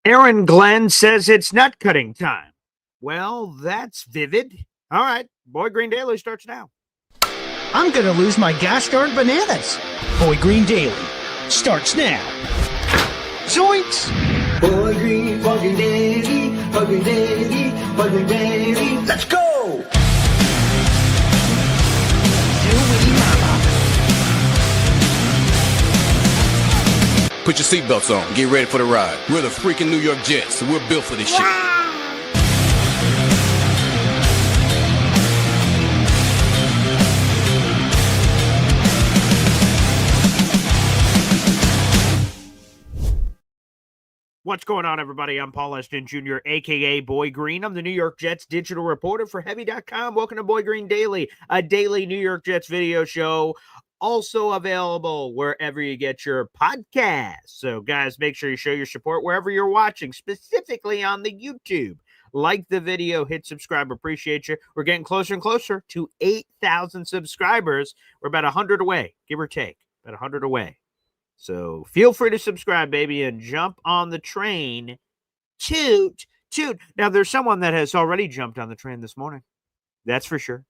Aaron Glenn says it's nut cutting time. Well, that's vivid. All right, Boy Green Daily starts now. I'm going to lose my gosh-darn bananas. Boy Green Daily starts now. Zoinks! Boy Green Daily, Boy Green Daily, Boy Green Daily. Let's go! Put your seatbelts on. Get ready for the ride. We're the freaking New York Jets, so we're built for this shit. What's going on, everybody? I'm Paul Eston Jr., a.k.a. Boy Green. I'm the New York Jets digital reporter for Heavy.com. Welcome to Boy Green Daily, a daily New York Jets video show, also available wherever you get your podcasts. So, guys, make sure you show your support wherever you're watching, specifically on the YouTube. Like the video, hit subscribe, appreciate you. We're getting closer and closer to 8,000 subscribers. We're about 100 away, give or take, about 100 away. So feel free to subscribe, baby, and jump on the train. Toot. Now, there's someone that has already jumped on the train this morning. That's for sure.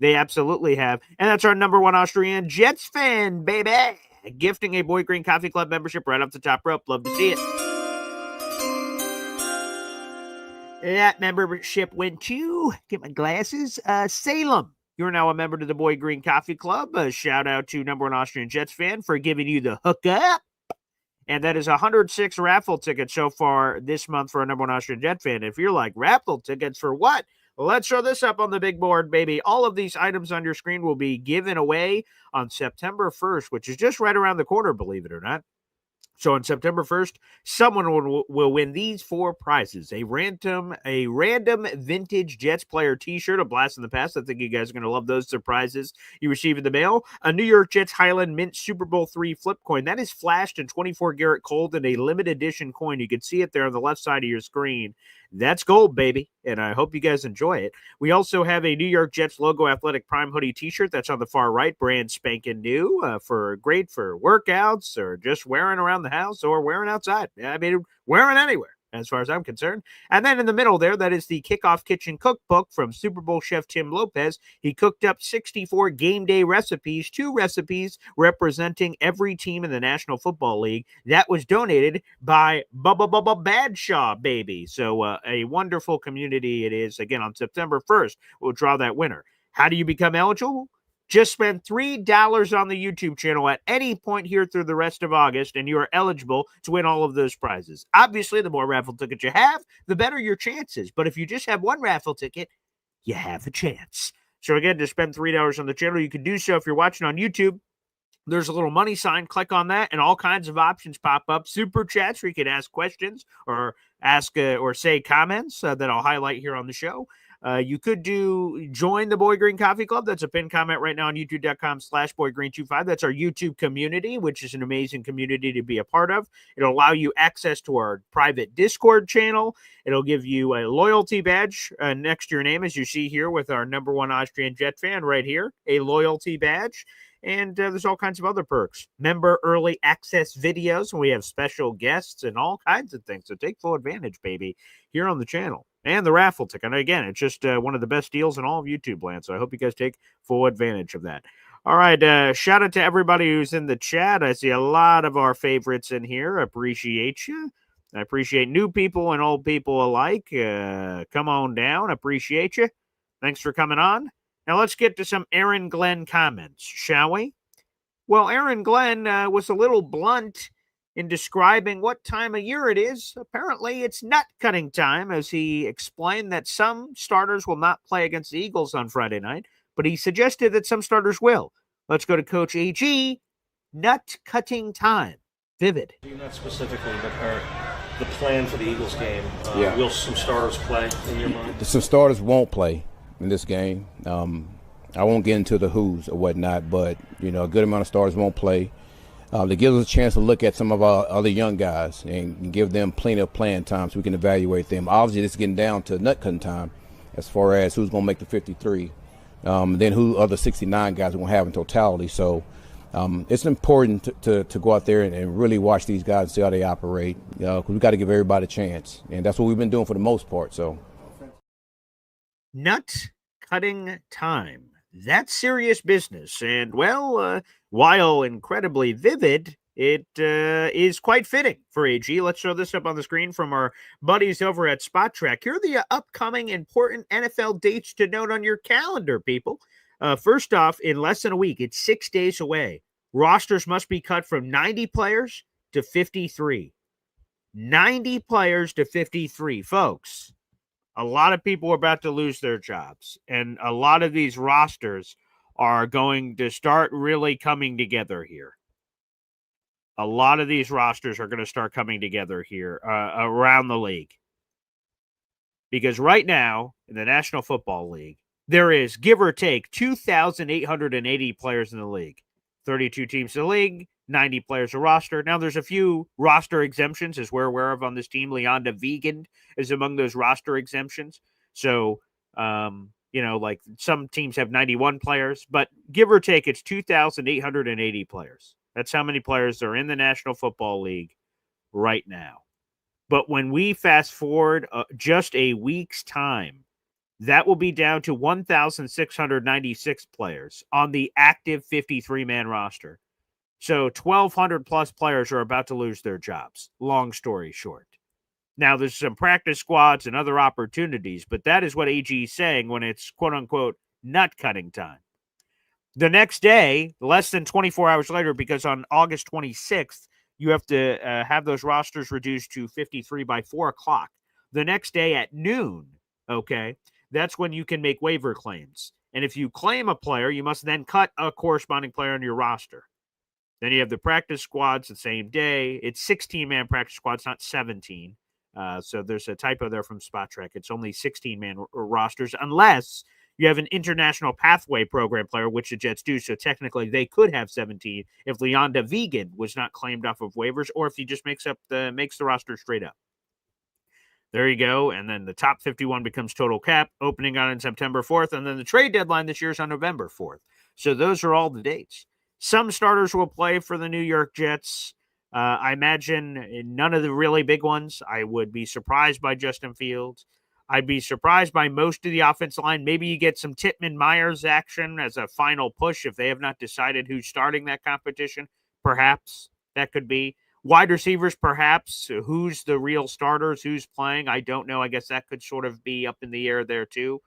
They absolutely have. And that's our number one Austrian Jets fan, baby. Gifting a Boy Green Coffee Club membership right off the top rope. Love to see it. That membership went to, get my glasses, Salem. You're now a member to the Boy Green Coffee Club. A shout out to number one Austrian Jets fan for giving you the hookup. And that is 106 raffle tickets so far this month for a number one Austrian Jet fan. If you're like, raffle tickets for what? Well, let's show this up on the big board, baby. All of these items on your screen will be given away on September 1st, which is just right around the corner, believe it or not. So on September 1st, someone will win these four prizes. A random vintage Jets player t-shirt, a blast in the past. I think you guys are going to love those surprises you receive in the mail. A New York Jets Highland Mint Super Bowl III flip coin. That is flashed in 24 karat gold in a limited edition coin. You can see it there on the left side of your screen. That's gold, baby, and I hope you guys enjoy it. We also have a New York Jets logo athletic prime hoodie t-shirt that's on the far right, brand spanking new, great for workouts or just wearing around the house or wearing outside. I mean, wearing anywhere as far as I'm concerned. And then in the middle there, that is the Kickoff Kitchen Cookbook from Super Bowl chef Tim Lopez. He cooked up 64 game day recipes, 2 recipes representing every team in the National Football League. That was donated by Badshaw, baby. So a wonderful community it is. Again, on September 1st, we'll draw that winner. How do you become eligible? Just spend $3 on the YouTube channel at any point here through the rest of August, and you are eligible to win all of those prizes. Obviously, the more raffle tickets you have, the better your chances. But if you just have one raffle ticket, you have a chance. So again, to spend $3 on the channel, you can do so if you're watching on YouTube. There's a little money sign. Click on that, and all kinds of options pop up. Super chats where you can ask questions or or say comments that I'll highlight here on the show. You could join the Boy Green Coffee Club. That's a pinned comment right now on youtube.com/boygreen25. That's our YouTube community, which is an amazing community to be a part of. It'll allow you access to our private Discord channel. It'll give you a loyalty badge next to your name, as you see here with our number one Austrian Jet fan right here, a loyalty badge. And there's all kinds of other perks. Member early access videos, and we have special guests and all kinds of things. So take full advantage, baby, here on the channel. And the raffle ticket. And again, it's just one of the best deals in all of YouTube land. So I hope you guys take full advantage of that. All right. Shout out to everybody who's in the chat. I see a lot of our favorites in here. Appreciate you. I appreciate new people and old people alike. Come on down. Appreciate you. Thanks for coming on. Now let's get to some Aaron Glenn comments, shall we? Well, Aaron Glenn was a little blunt in describing what time of year it is. Apparently, it's nut cutting time, as he explained that some starters will not play against the Eagles on Friday night, but he suggested that some starters will. Let's go to Coach AG. Nut cutting time. Vivid. Not specifically, but the plan for the Eagles game. Yeah. Will some starters play in your mind? Some starters won't play in this game. I won't get into the who's or whatnot, but, a good amount of starters won't play. To give us a chance to look at some of our other young guys and give them plenty of playing time so we can evaluate them. Obviously, it's getting down to nut cutting time as far as who's going to make the 53, then who other 69 guys we're going to have in totality. So it's important to go out there and really watch these guys and see how they operate. Because we got to give everybody a chance, and that's what we've been doing for the most part. So, nut cutting time. That's serious business. And, well, while incredibly vivid, it is quite fitting for AG. Let's show this up on the screen from our buddies over at Spot Track. Here are the upcoming important NFL dates to note on your calendar, people. First off, in less than a week, it's 6 days away. Rosters must be cut from 90 players to 53. 90 players to 53. Folks, a lot of people are about to lose their jobs, and a lot of these rosters are going to start really coming together here. A lot of these rosters are going to start coming together here around the league. Because right now, in the National Football League, there is, give or take, 2,880 players in the league. 32 teams in the league, 90 players a roster. Now, there's a few roster exemptions, as we're aware of on this team. Leonda Vegan is among those roster exemptions. So, like some teams have 91 players, but give or take, it's 2,880 players. That's how many players are in the National Football League right now. But when we fast forward just a week's time, that will be down to 1,696 players on the active 53-man roster. So 1,200 plus players are about to lose their jobs, long story short. Now, there's some practice squads and other opportunities, but that is what AG is saying when it's quote-unquote nut-cutting time. The next day, less than 24 hours later, because on August 26th, you have to have those rosters reduced to 53 by 4 o'clock. The next day at noon, okay, that's when you can make waiver claims. And if you claim a player, you must then cut a corresponding player on your roster. Then you have the practice squads the same day. It's 16-man practice squads, not 17. So there's a typo there from Spot Track. It's only 16-man rosters, unless you have an international pathway program player, which the Jets do. So technically, they could have 17 if Leonda Vegan was not claimed off of waivers, or if he just makes the roster straight up. There you go. And then the top 51 becomes total cap, opening on September 4th. And then the trade deadline this year is on November 4th. So those are all the dates. Some starters will play for the New York Jets. I imagine none of the really big ones. I would be surprised by Justin Fields. I'd be surprised by most of the offensive line. Maybe you get some Titman-Myers action as a final push if they have not decided who's starting that competition. Perhaps that could be. Wide receivers, perhaps. Who's the real starters? Who's playing? I don't know. I guess that could sort of be up in the air there too.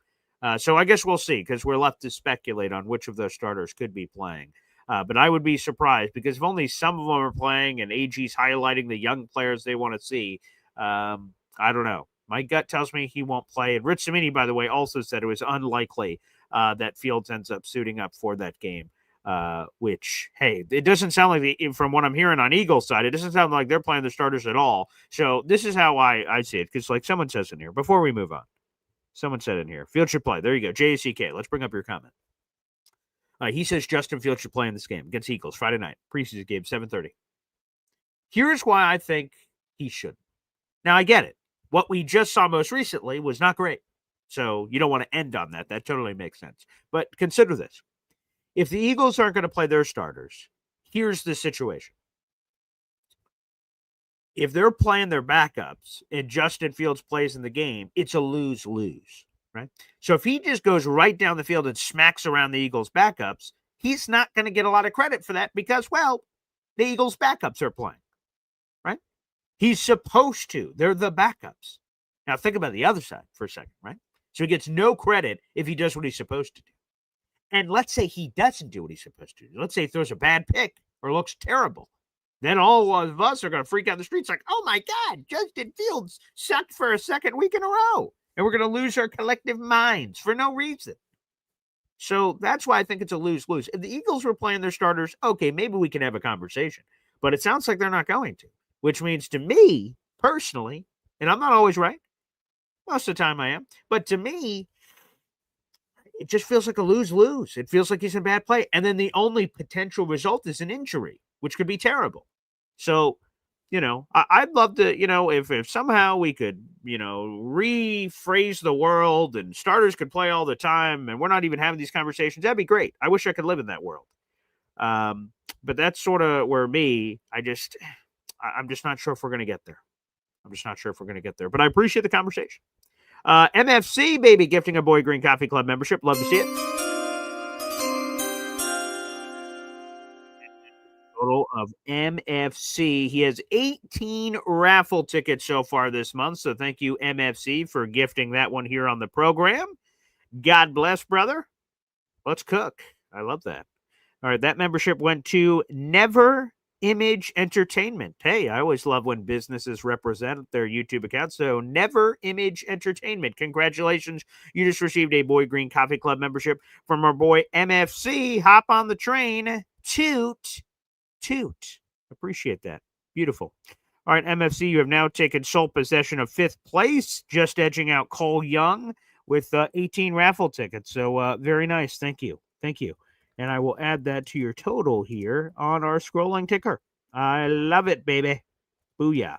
So I guess we'll see, because we're left to speculate on which of those starters could be playing. But I would be surprised, because if only some of them are playing and AG's highlighting the young players they want to see, I don't know. My gut tells me he won't play. And Rich Cimini, by the way, also said it was unlikely that Fields ends up suiting up for that game. Which, hey, it doesn't sound like, from what I'm hearing on Eagles side, it doesn't sound like they're playing the starters at all. So this is how I see it, because like someone says in here, before we move on, someone said in here, Fields should play. There you go, JACK. Let's bring up your comment. He says Justin Fields should play in this game against Eagles Friday night, preseason game, 7:30. Here's why I think he should. Now, I get it. What we just saw most recently was not great. So you don't want to end on that. That totally makes sense. But consider this. If the Eagles aren't going to play their starters, here's the situation. If they're playing their backups and Justin Fields plays in the game, it's a lose-lose, right? So if he just goes right down the field and smacks around the Eagles' backups, he's not going to get a lot of credit for that because, well, the Eagles' backups are playing, right? He's supposed to. They're the backups. Now think about the other side for a second, right? So he gets no credit if he does what he's supposed to do. And let's say he doesn't do what he's supposed to do. Let's say he throws a bad pick or looks terrible. Then all of us are going to freak out the streets like, oh my God, Justin Fields sucked for a second week in a row. And we're going to lose our collective minds for no reason. So that's why I think it's a lose-lose. If the Eagles were playing their starters, okay, maybe we can have a conversation. But it sounds like they're not going to, which means to me, personally, and I'm not always right. Most of the time I am. But to me, it just feels like a lose-lose. It feels like he's in bad play. And then the only potential result is an injury, which could be terrible. So, I'd love to, if somehow we could, rephrase the world and starters could play all the time and we're not even having these conversations, that'd be great. I wish I could live in that world. But that's sort of where I'm just not sure if we're going to get there. But I appreciate the conversation. MFC, baby, gifting a Boy Green Coffee Club membership. Love to see it. Total of MFC. He has 18 raffle tickets so far this month. So thank you, MFC, for gifting that one here on the program. God bless, brother. Let's cook. I love that. All right, that membership went to Never Image Entertainment. Hey, I always love when businesses represent their YouTube account. So Never Image Entertainment. Congratulations. You just received a Boy Green Coffee Club membership from our boy MFC. Hop on the train. Toot. Appreciate that. Beautiful. All right, MFC, you have now taken sole possession of 5th place, just edging out Cole Young with 18 raffle tickets. So very nice. Thank you. And I will add that to your total here on our scrolling ticker. I love it, baby. Booyah.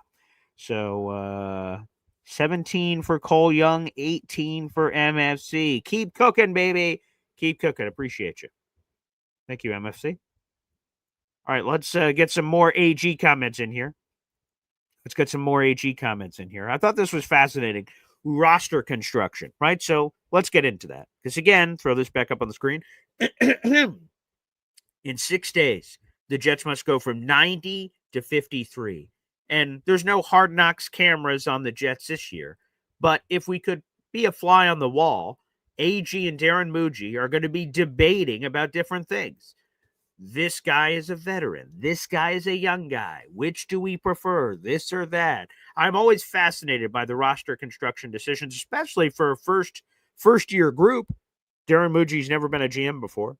So 17 for Cole Young, 18 for MFC. Keep cooking, baby. Keep cooking. Appreciate you. Thank you, MFC. All right, let's get some more AG comments in here. I thought this was fascinating. Roster construction, right? So let's get into that. Because again, throw this back up on the screen. In 6 days, the Jets must go from 90 to 53. And there's no Hard Knocks cameras on the Jets this year. But if we could be a fly on the wall, AG and Darren Muji are going to be debating about different things. This guy is a veteran. This guy is a young guy. Which do we prefer, this or that? I'm always fascinated by the roster construction decisions, especially for a first-year group. Darren Muji's never been a GM before.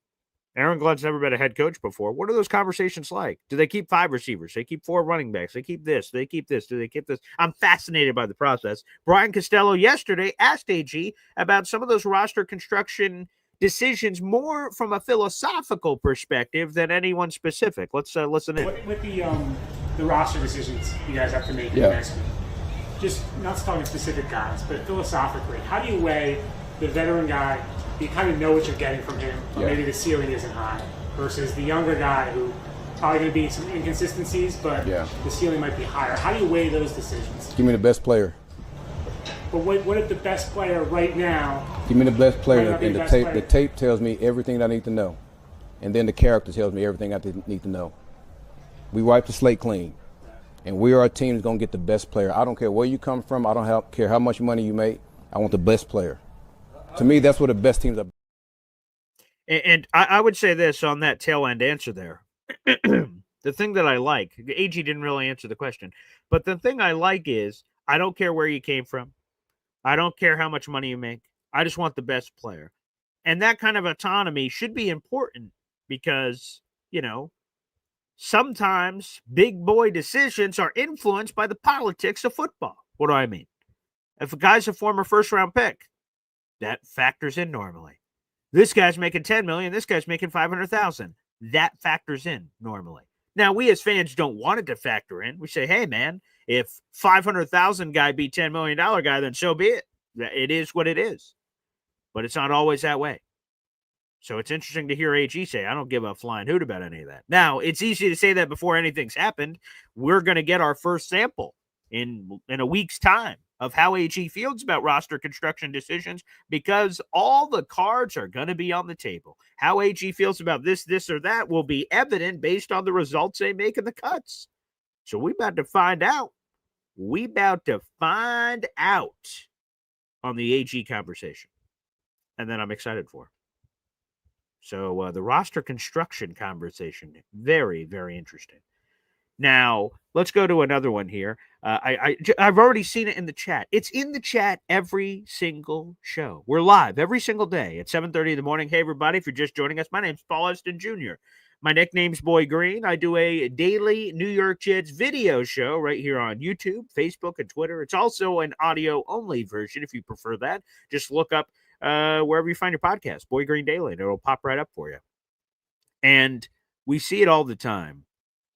Aaron Glenn's never been a head coach before. What are those conversations like? Do they keep 5 receivers? They keep 4 running backs? They keep this? They keep this? Do they keep this? I'm fascinated by the process. Brian Costello yesterday asked AG about some of those roster construction decisions more from a philosophical perspective than anyone specific. Let's listen in. With the roster decisions you guys have to make next week, just not talking specific guys, but philosophically, how do you weigh the veteran guy? You kind of know what you're getting from him, or maybe the ceiling isn't high, versus the younger guy who probably going to be some inconsistencies, but the ceiling might be higher. How do you weigh those decisions? Give me the best player. But what if the best player right now? Give me the best player, and the tape tells me everything I need to know, and then the character tells me everything I need to know. We wipe the slate clean, and we are a team that's going to get the best player. I don't care where you come from. I don't care how much money you make. I want the best player. To me, that's what the best teams are. And I would say this on that tail end answer there. The thing that I like, AG didn't really answer the question, but the thing I like is I don't care where you came from. I don't care how much money you make. I just want the best player. And that kind of autonomy should be important because, sometimes big boy decisions are influenced by the politics of football. What do I mean? If a guy's a former first-round pick, that factors in normally. This guy's making $10 million. This guy's making $500,000. That factors in normally. Now, we as fans don't want it to factor in. We say, hey, man, if $500,000 guy beat $10 million guy, then so be it. It is what it is. But it's not always that way. So it's interesting to hear AG say, I don't give a flying hoot about any of that. Now, it's easy to say that before anything's happened. We're going to get our first sample in a week's time of how AG feels about roster construction decisions because all the cards are going to be on the table. How AG feels about this or that will be evident based on the results they make in the cuts. So we about to find out. On the AG conversation. And then I'm excited for. So the roster construction conversation, very, very interesting. Now, let's go to another one here. I've already seen it in the chat. It's in the chat every single show. We're live every single day at 7:30 in the morning. Hey, everybody, if you're just joining us, my name's Paul Eston Jr. My nickname's Boy Green. I do a daily New York Jets video show right here on YouTube, Facebook, and Twitter. It's also an audio-only version if you prefer that. Just look up wherever you find your podcast, Boy Green Daily, and it'll pop right up for you. And we see it all the time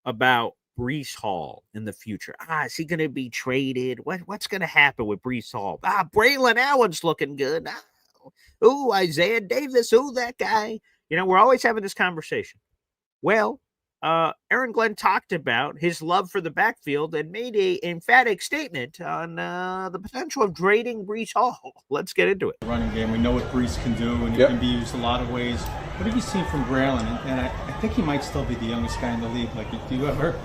about Bree Hall in the future. Is he going to be traded? What's going to happen with Bree Hall? Braylon Allen's looking good. Isaiah Davis. That guy. We're always having this conversation. Well, Aaron Glenn talked about his love for the backfield and made a emphatic statement on the potential of trading Brees Hall. Let's get into it. Running game, we know what Brees can do, and he can be used a lot of ways. What have you seen from Braylon? And I think he might still be the youngest guy in the league. Like, do you ever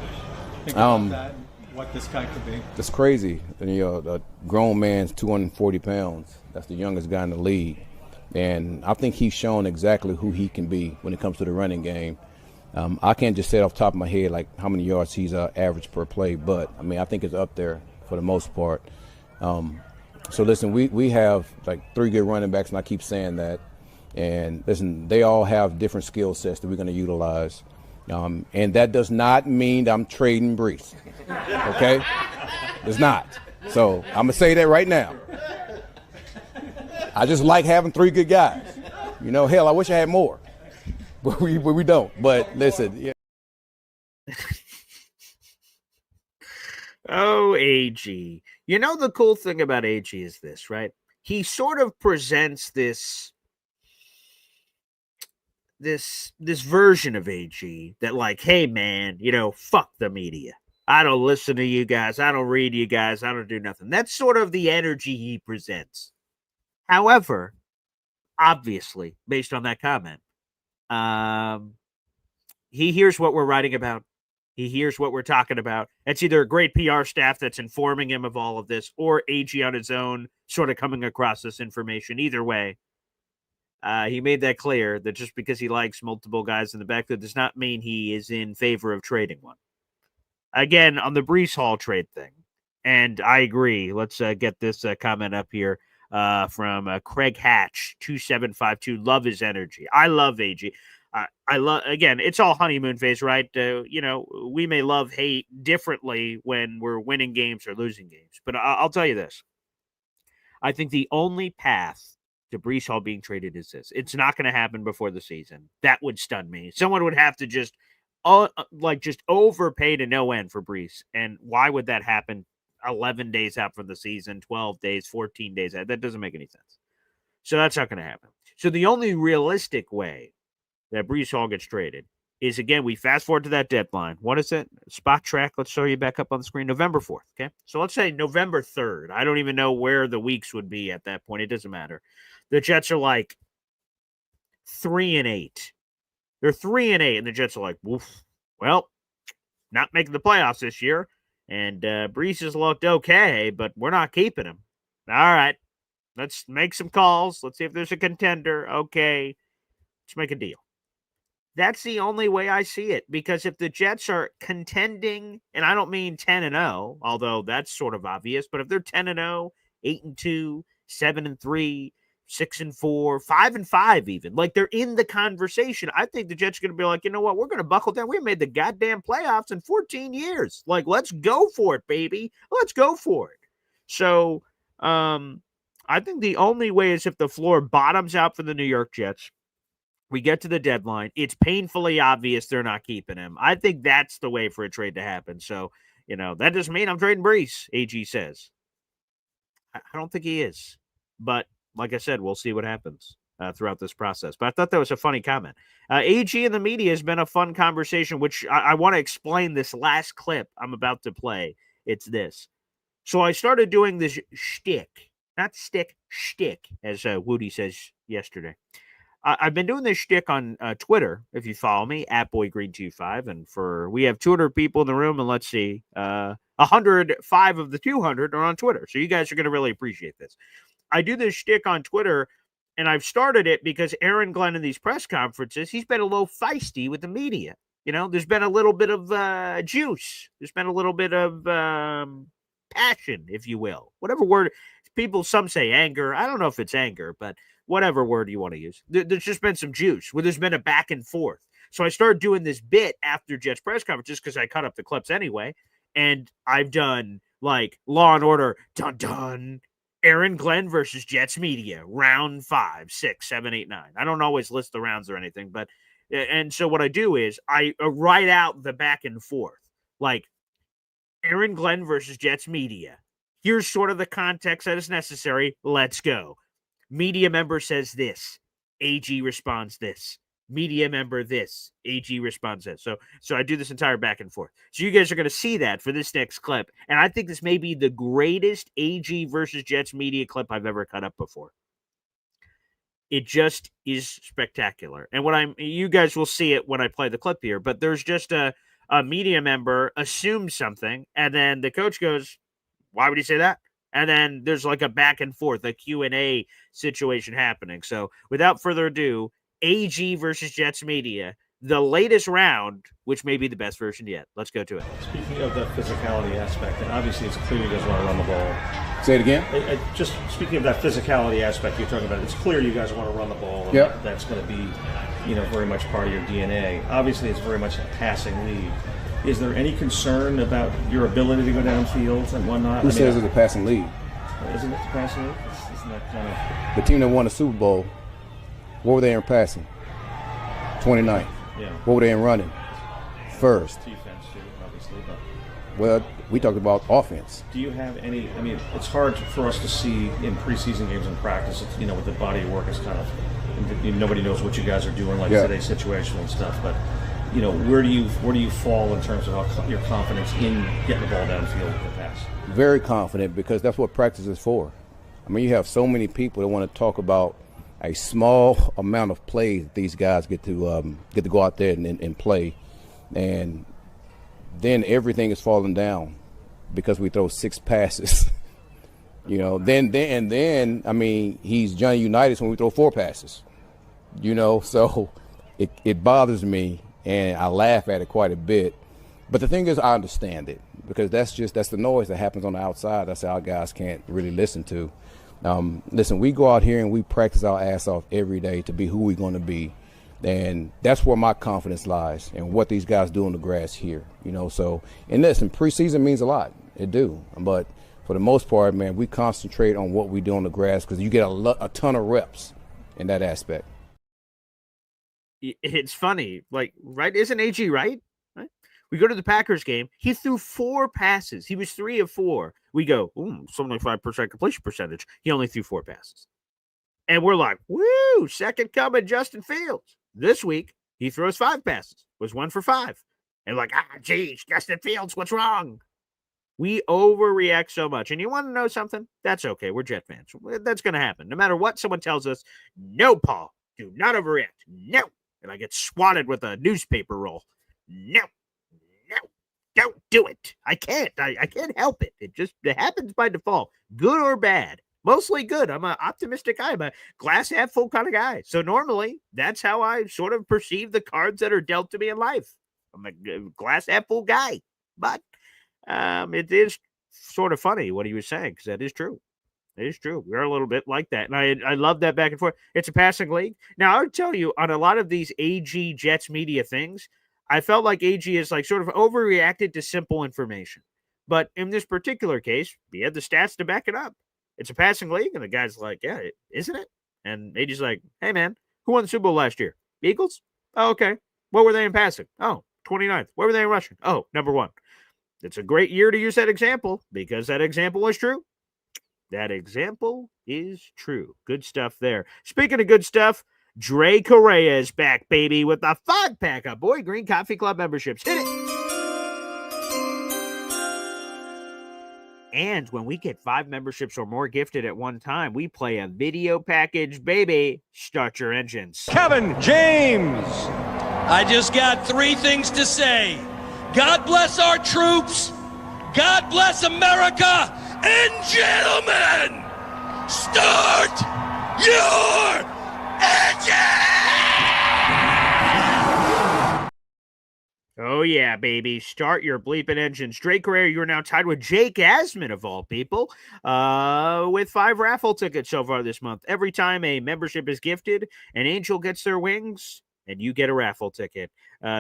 think about that? What this guy could be? It's crazy. A grown man's 240 pounds. That's the youngest guy in the league. And I think he's shown exactly who he can be when it comes to the running game. I can't just say off the top of my head like how many yards he's average per play, but I mean I think it's up there for the most part. So listen, we have like 3 good running backs, and I keep saying that. And listen, they all have different skill sets that we're going to utilize. And that does not mean I'm trading Brees. Okay? It's not. So I'm gonna say that right now. I just like having 3 good guys. Hell, I wish I had more. But we don't. But listen, yeah. Oh, AG. The cool thing about AG is this, right? He sort of presents this version of AG that like, hey man, fuck the media. I don't listen to you guys. I don't read you guys. I don't do nothing. That's sort of the energy he presents. However, obviously, based on that comment, he hears what we're writing about. He hears what we're talking about. It's either a great PR staff that's informing him of all of this, or AG on his own sort of coming across this information. Either way, he made that clear that just because he likes multiple guys in the backfield does not mean he is in favor of trading one. Again, on the Brees Hall trade thing, and I agree. Let's get this comment up here from Craig Hatch 2752. Love his energy. I love AG. I love, again, it's all honeymoon phase, right? We may love hate differently when we're winning games or losing games, but I'll tell you this. I think the only path to Brees Hall being traded is this. It's not going to happen before the season. That would stun me. Someone would have to just overpay to no end for Brees. And why would that happen 11 days out from the season, 12 days, 14 days out? That doesn't make any sense. So that's not going to happen. So the only realistic way that Brees Hall gets traded is, again, we fast forward to that deadline. What is it? Spot track. Let's show you back up on the screen. November 4th. Okay. So let's say November 3rd. I don't even know where the weeks would be at that point. It doesn't matter. The Jets are like 3-8. They're 3-8, and the Jets are like, woof. Well, not making the playoffs this year. And Brees has looked okay, but we're not keeping him. All right. Let's make some calls. Let's see if there's a contender. Okay. Let's make a deal. That's the only way I see it, because if the Jets are contending, and I don't mean 10-0, although that's sort of obvious, but if they're 10-0, 8-2, 7-3, 6-4, 5-5 even, like they're in the conversation, I think the Jets are going to be like, you know what, we're going to buckle down. We made the goddamn playoffs in 14 years. Like, let's go for it, baby. Let's go for it. So I think the only way is if the floor bottoms out for the New York Jets. We get to the deadline. It's painfully obvious they're not keeping him. I think that's the way for a trade to happen. So, that doesn't mean I'm trading Brees, AG says. I don't think he is. But like I said, we'll see what happens throughout this process. But I thought that was a funny comment. AG and the media has been a fun conversation, which I want to explain this last clip I'm about to play. It's this. So I started doing this shtick, not stick, shtick, as Woody says yesterday. I've been doing this shtick on Twitter, if you follow me, at BoyGreen25. And we have 200 people in the room, and let's see, 105 of the 200 are on Twitter. So you guys are going to really appreciate this. I do this shtick on Twitter, and I've started it because Aaron Glenn in these press conferences, he's been a little feisty with the media. There's been a little bit of juice. There's been a little bit of passion, if you will. Whatever word some say anger. I don't know if it's anger, but whatever word you want to use. There's just been some juice where there's been a back and forth. So I started doing this bit after Jets press conferences because I cut up the clips anyway. And I've done like Law and Order, dun dun, Aaron Glenn versus Jets media, round 5, 6, 7, 8, 9. I don't always list the rounds or anything, but and so what I do is I write out the back and forth, like Aaron Glenn versus Jets media. Here's sort of the context that is necessary. Let's go. Media member says this. AG responds this. media member this, AG responds this. So I do this entire back and forth. So you guys are going to see that for this next clip. And I think this may be the greatest AG versus Jets media clip I've ever cut up before. It just is spectacular. And you guys will see it when I play the clip here, but there's just a media member assumes something, and then the coach goes, why would he say that? And then there's like a back and forth, a Q&A situation happening. So without further ado, AG versus Jets media, the latest round, which may be the best version yet. Let's go to it. Speaking of the physicality aspect, and obviously it's clear you guys want to run the ball. Say it again. Just speaking of that physicality aspect you're talking about, it's clear you guys want to run the ball. And yep. That's going to be, very much part of your DNA. Obviously, it's very much a passing league. Is there any concern about your ability to go downfield and whatnot? Who says it's a passing league? Isn't it the passing league? Isn't that kind of... The team that won the Super Bowl, what were they in passing? 29th. Yeah. What were they in running? First. Defense, too, obviously. But well, we talked about offense. Do you have any? I mean, it's hard for us to see in preseason games and practice. It's, with the body of work is kind of nobody knows what you guys are doing, like today's situation and stuff. But where do you fall in terms of your confidence in getting the ball downfield with the pass? Very confident, because that's what practice is for. I mean, you have so many people that want to talk about a small amount of plays that these guys get to go out there and play, and then everything is falling down because we throw 6 passes. Then I mean, he's Johnny Unitas when we throw 4 passes. So it bothers me, and I laugh at it quite a bit. But the thing is, I understand it, because that's the noise that happens on the outside. That's our guys can't really listen to. Listen, we go out here and we practice our ass off every day to be who we're going to be. And that's where my confidence lies, and what these guys do on the grass here. So, and listen, preseason means a lot. It do. But for the most part, man, we concentrate on what we do on the grass, because you get a ton of reps in that aspect. It's funny, right? Isn't AG right? We go to the Packers game. He threw 4 passes. He was 3 of 4. We go, 75% completion percentage. He only threw 4 passes. And we're like, woo, second coming Justin Fields. This week, he throws 5 passes. Was 1 for 5. And geez, Justin Fields, what's wrong? We overreact so much. And you want to know something? That's okay. We're Jet fans. That's going to happen. No matter what someone tells us, no, Paul, do not overreact. No. And I get swatted with a newspaper roll. No. Don't do it. I can't. I can't help it. It happens by default, good or bad. Mostly good. I'm an optimistic guy. I'm a glass half full kind of guy. So normally, that's how I sort of perceive the cards that are dealt to me in life. I'm a glass half full guy. But it is sort of funny what he was saying, because that is true. It is true. We're a little bit like that. And I love that back and forth. It's a passing league. Now, I would tell you, on a lot of these AG Jets media things, I felt like AG is sort of overreacted to simple information. But in this particular case, he had the stats to back it up. It's a passing league, and the guy's like, yeah, isn't it? And AG's like, hey, man, who won the Super Bowl last year? Eagles? Oh, okay. What were they in passing? Oh, 29th. What were they in rushing? Oh, number 1. It's a great year to use that example, because that example is true. That example is true. Good stuff there. Speaking of good stuff, Dre Correa is back, baby, with the 5-pack of Boy Green Coffee Club memberships. Hit it! And when we get 5 memberships or more gifted at one time, we play a video package, baby. Start your engines. Kevin James. I just got 3 things to say. God bless our troops. God bless America. And gentlemen, start your Oh, yeah, baby. Start your bleeping engines. Drake Correa, you're now tied with Jake Asman, of all people, with 5 raffle tickets so far this month. Every time a membership is gifted, an angel gets their wings, and you get a raffle ticket.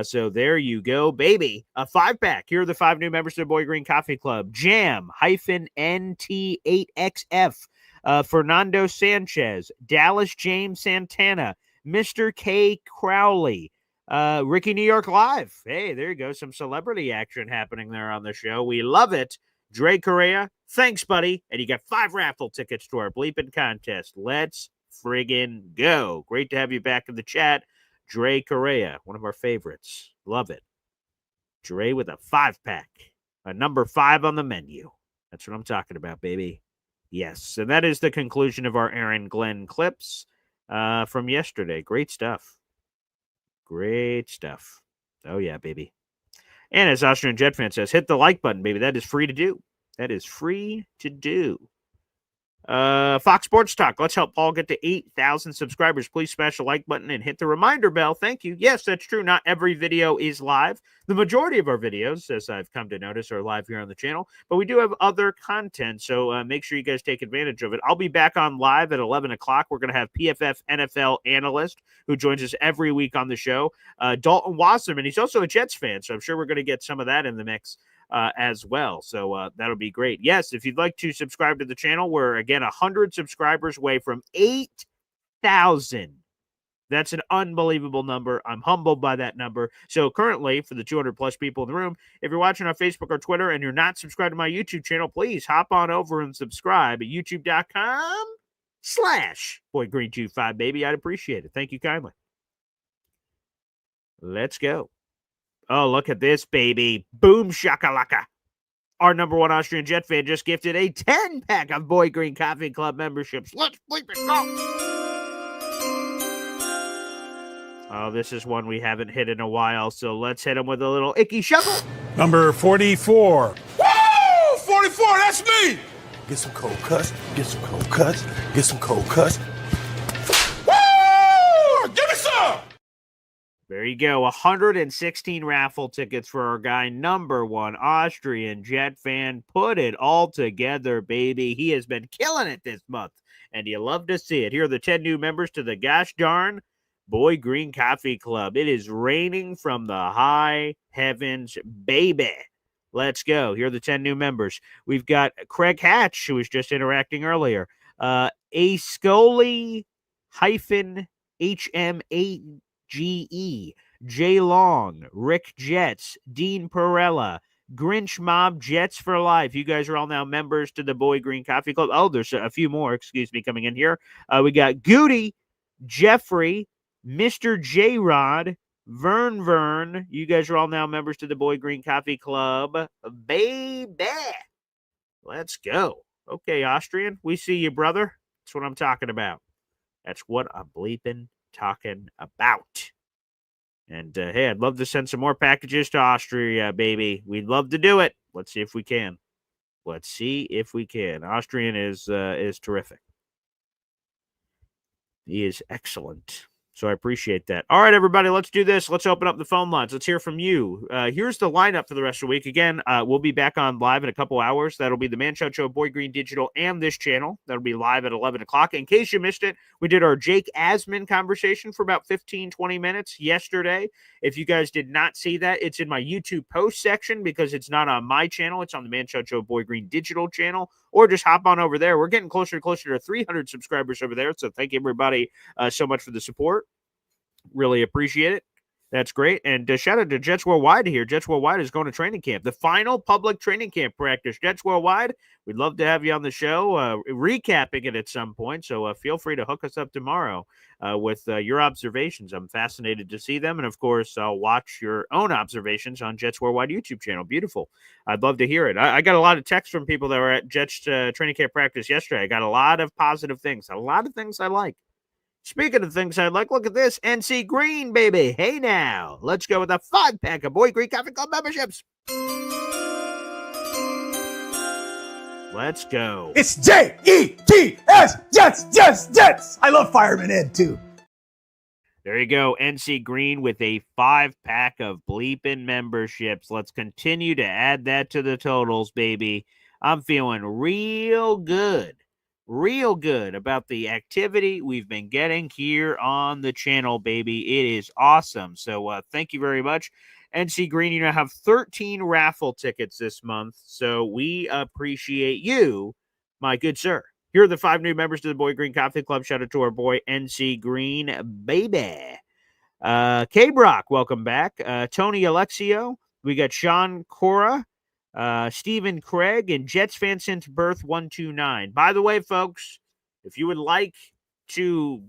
So there you go, baby. A 5-pack. Here are the 5 new members to the Boy Green Coffee Club. Jam-NT8XF. Fernando Sanchez. Dallas James Santana. Mr. K. Crowley. Ricky New York Live. Hey, there you go. Some celebrity action happening there on the show. We love it. Dre Correa, thanks, buddy. And you got 5 raffle tickets to our bleeping contest. Let's friggin' go. Great to have you back in the chat. Dre Correa, one of our favorites. Love it. Dre with a 5-pack. A number 5 on the menu. That's what I'm talking about, baby. Yes, and that is the conclusion of our Aaron Glenn clips from yesterday. Great stuff. Great stuff. Oh, yeah, baby. And as Austrian Jet Fan says, hit the like button, baby. That is free to do. That is free to do. Fox Sports Talk. Let's help Paul get to 8,000 subscribers. Please smash the like button and hit the reminder bell. Thank you. Yes, that's true. Not every video is live. The majority of our videos, as I've come to notice, are live here on the channel. But we do have other content, so make sure you guys take advantage of it. I'll be back on live at 11 o'clock. We're going to have PFF NFL analyst who joins us every week on the show, Dalton Wasserman. He's also a Jets fan, so I'm sure we're going to get some of that in the mix. As well. So that'll be great. Yes, if you'd like to subscribe to the channel, we're, again, 100 subscribers away from 8,000. That's an unbelievable number. I'm humbled by that number. So currently, for the 200-plus people in the room, if you're watching on Facebook or Twitter and you're not subscribed to my YouTube channel, please hop on over and subscribe at youtube.com/BoyGreen25, baby. I'd appreciate it. Thank you kindly. Let's go. Oh, look at this, baby. Boom shakalaka. Our number 1 Austrian Jet Fan just gifted a 10-pack of Boy Green Coffee Club memberships. Let's bleep it, go. Oh, this is one we haven't hit in a while, so let's hit him with a little icky shuffle. Number 44. Woo! 44, that's me! Get some cold cuts, get some cold cuts, get some cold cuts. Woo! Give me some! There you go. 116 raffle tickets for our guy, number 1 Austrian Jet Fan. Put it all together, baby. He has been killing it this month, and you love to see it. Here are the 10 new members to the gosh darn Boy Green Coffee Club. It is raining from the high heavens, baby. Let's go. Here are the 10 new members. We've got Craig Hatch, who was just interacting earlier. Ascoli-HMA GE, J Long, Rick Jets, Dean Perella, Grinch Mob, Jets for Life. You guys are all now members to the Boy Green Coffee Club. Oh, there's a few more, coming in here. We got Goody, Jeffrey, Mr. J-Rod, Vern. You guys are all now members to the Boy Green Coffee Club. Baby. Let's go. Okay, Austrian, we see you, brother. That's what I'm talking about. That's what I'm bleeping talking about. And hey, I'd love to send some more packages to Austria, baby. We'd love to do it. Let's see if we can. Austrian is terrific. He is excellent. So I appreciate that. All right, everybody, let's do this. Let's open up the phone lines. Let's hear from you. Here's the lineup for the rest of the week. Again, we'll be back on live in a couple hours. That'll be the Man Show, Boy Green Digital, and this channel. That'll be live at 11 o'clock. In case you missed it, we did our Jake Asman conversation for about 15, 20 minutes yesterday. If you guys did not see that, it's in my YouTube post section because it's not on my channel. It's on the Man Show, Boy Green Digital channel. Or just hop on over there. We're getting closer and closer to 300 subscribers over there. So thank everybody so much for the support. Really appreciate it. That's great. And shout out to Jets Worldwide here. Jets Worldwide is going to training camp. The final public training camp practice. Jets Worldwide, we'd love to have you on the show, recapping it at some point. So feel free to hook us up tomorrow with your observations. I'm fascinated to see them. And, of course, I'll watch your own observations on Jets Worldwide YouTube channel. Beautiful. I'd love to hear it. I got a lot of texts from people that were at Jets training camp practice yesterday. I got a lot of positive things, a lot of things I like. Speaking of things I like, look at this. NC Green, baby. Hey, now. Let's go with a 5-pack of Boy Green Coffee Club memberships. Let's go. It's J-E-T-S, Jets. I love Fireman Ed, too. There you go. NC Green with a 5-pack of bleeping memberships. Let's continue to add that to the totals, baby. I'm feeling real good about the activity we've been getting here on the channel, baby. It is awesome. So thank you very much. NC Green, you now have 13 raffle tickets this month. So we appreciate you, my good sir. Here are the 5 new members to the Boy Green Coffee Club. Shout out to our boy NC Green, baby. K-Brock, welcome back. Tony Alexio. We got Sean Cora. Stephen Craig, and Jets fan since birth 129. By the way, folks, if you would like to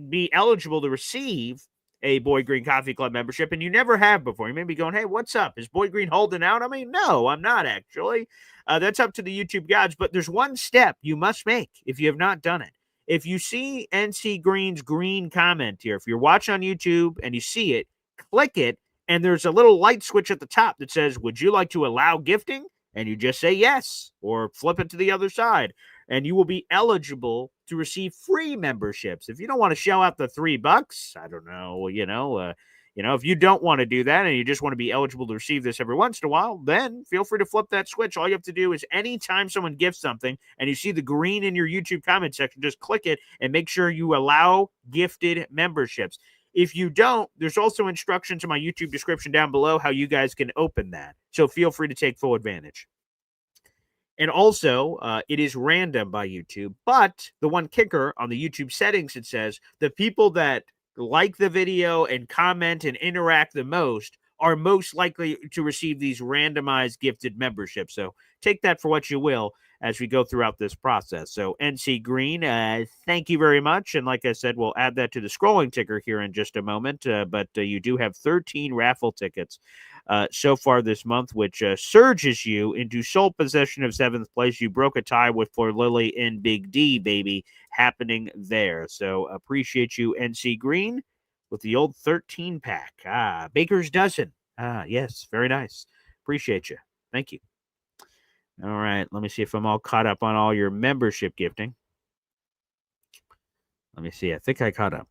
be eligible to receive a Boy Green Coffee Club membership and you never have before, you may be going, hey, what's up? Is Boy Green holding out on me? No, I'm not actually. That's up to the YouTube gods, but there's one step you must make if you have not done it. If you see NC Green's green comment here, if you're watching on YouTube and you see it, click it, and there's a little light switch at the top that says, would you like to allow gifting? And you just say yes, or flip it to the other side, and you will be eligible to receive free memberships. If you don't want to shell out the $3, I don't know, if you don't want to do that and you just want to be eligible to receive this every once in a while, then feel free to flip that switch. All you have to do is anytime someone gifts something and you see the green in your YouTube comment section, just click it and make sure you allow gifted memberships. If you don't, there's also instructions in my YouTube description down below how you guys can open that. So feel free to take full advantage. And also, it is random by YouTube, but the one kicker on the YouTube settings, it says the people that like the video and comment and interact the most are most likely to receive these randomized gifted memberships. So take that for what you will as we go throughout this process. So NC Green, thank you very much. And like I said, we'll add that to the scrolling ticker here in just a moment. But you do have 13 raffle tickets so far this month, which surges you into sole possession of 7th place. You broke a tie with Fleur Lily and Big D, baby, happening there. So appreciate you, NC Green, with the old 13 pack. Baker's dozen. Yes, very nice. Appreciate you. Thank you. All right, let me see if I'm all caught up on all your membership gifting. Let me see. I think I caught up.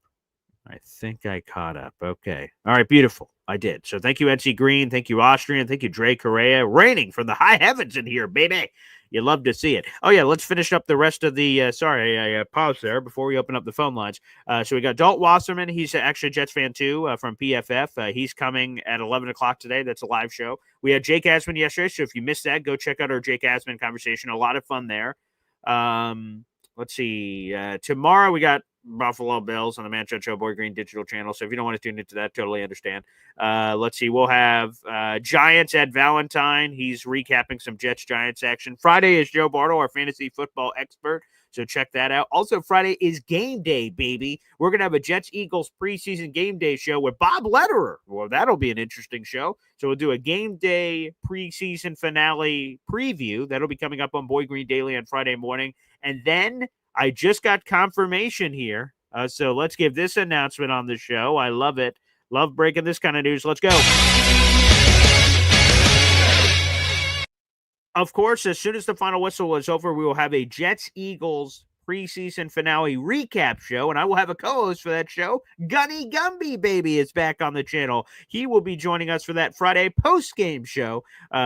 Okay. All right, beautiful. I did. So thank you, NC Green. Thank you, Austrian. Thank you, Dre Correa. Raining from the high heavens in here, baby. You love to see it. Oh, yeah, let's finish up the rest of the sorry, I paused there before we open up the phone lines. So we got Dalt Wasserman. He's actually a Jets fan, too, from PFF. He's coming at 11 o'clock today. That's a live show. We had Jake Asman yesterday, so if you missed that, go check out our Jake Asman conversation. A lot of fun there. Let's see. Tomorrow we got Buffalo Bills on the Manchester Show Boy Green digital channel. So if you don't want to tune into that, totally understand. Let's see. We'll have Giants at Valentine. He's recapping some Jets-Giants action. Friday is Joe Bartle, our fantasy football expert. So check that out. Also, Friday is game day, baby. We're going to have a Jets-Eagles preseason game day show with Bob Lederer. Well, that'll be an interesting show. So we'll do a game day preseason finale preview. That'll be coming up on Boy Green Daily on Friday morning. And then I just got confirmation here. So let's give this announcement on the show. I love it. Love breaking this kind of news. Let's go. Of course, as soon as the final whistle is over, we will have a Jets-Eagles preseason finale recap show, and I will have a co-host for that show. Gunny Gumby, baby, is back on the channel. He will be joining us for that Friday post-game show,